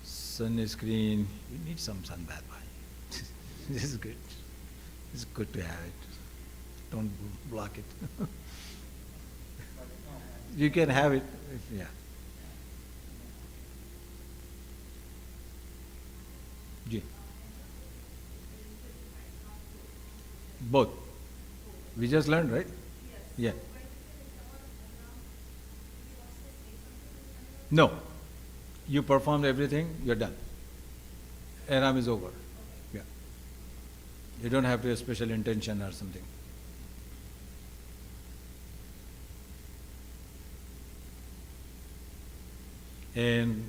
Sunscreen, you need some sun bath. This is good. It's good to have it. Don't block it. You can have it, yeah. Ji. Both. We just learned, right? Yeah. No. You performed everything, you're done. Ihram is over. Yeah. You don't have to have special intention or something. And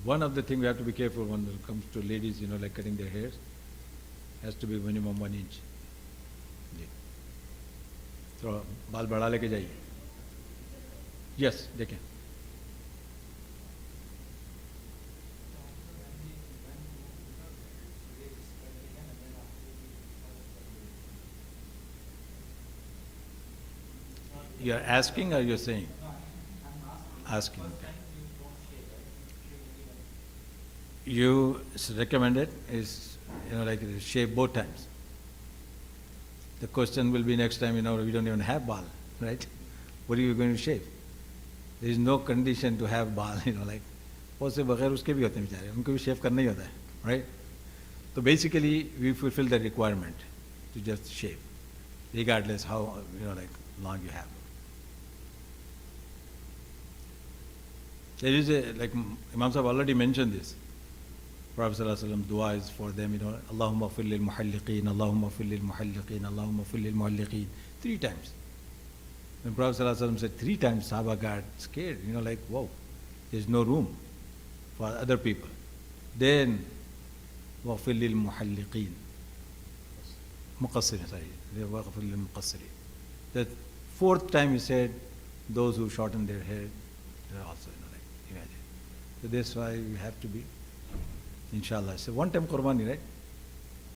one of the things we have to be careful when it comes to ladies, like cutting their hairs, has to be minimum 1 inch. So, बाल बढ़ा लेके जाइए. Yes, देखें. You are asking or you are saying? Asking. You recommended is, like shave both times. The question will be next time, we don't even have bal, right? What are you going to shave? There is no condition to have bal, like, उससे बगैर उसके भी होते हैं बेचारे, उनको भी shave करना ही होता है, right? So basically, we fulfill the requirement to just shave, regardless how, like long you have. There is like Imam Sahib already mentioned this. Prophet ﷺ dua is for them, Allahumma fil lil muhalliqeen, Allahumma fil lil muhalliqeen, Allahumma fil lil muhalliqeen, 3 times. When Prophet ﷺ said 3 times, Sahaba got scared, like, whoa, there's no room for other people. Then, wa fil lil muhalliqeen, muqassirin, sorry, wa fil lil muqassirin. The 4th time he said, those who shorten their hair, they're also, like, imagine. So that's why we have to be, inshallah. So one time Qurbani, right?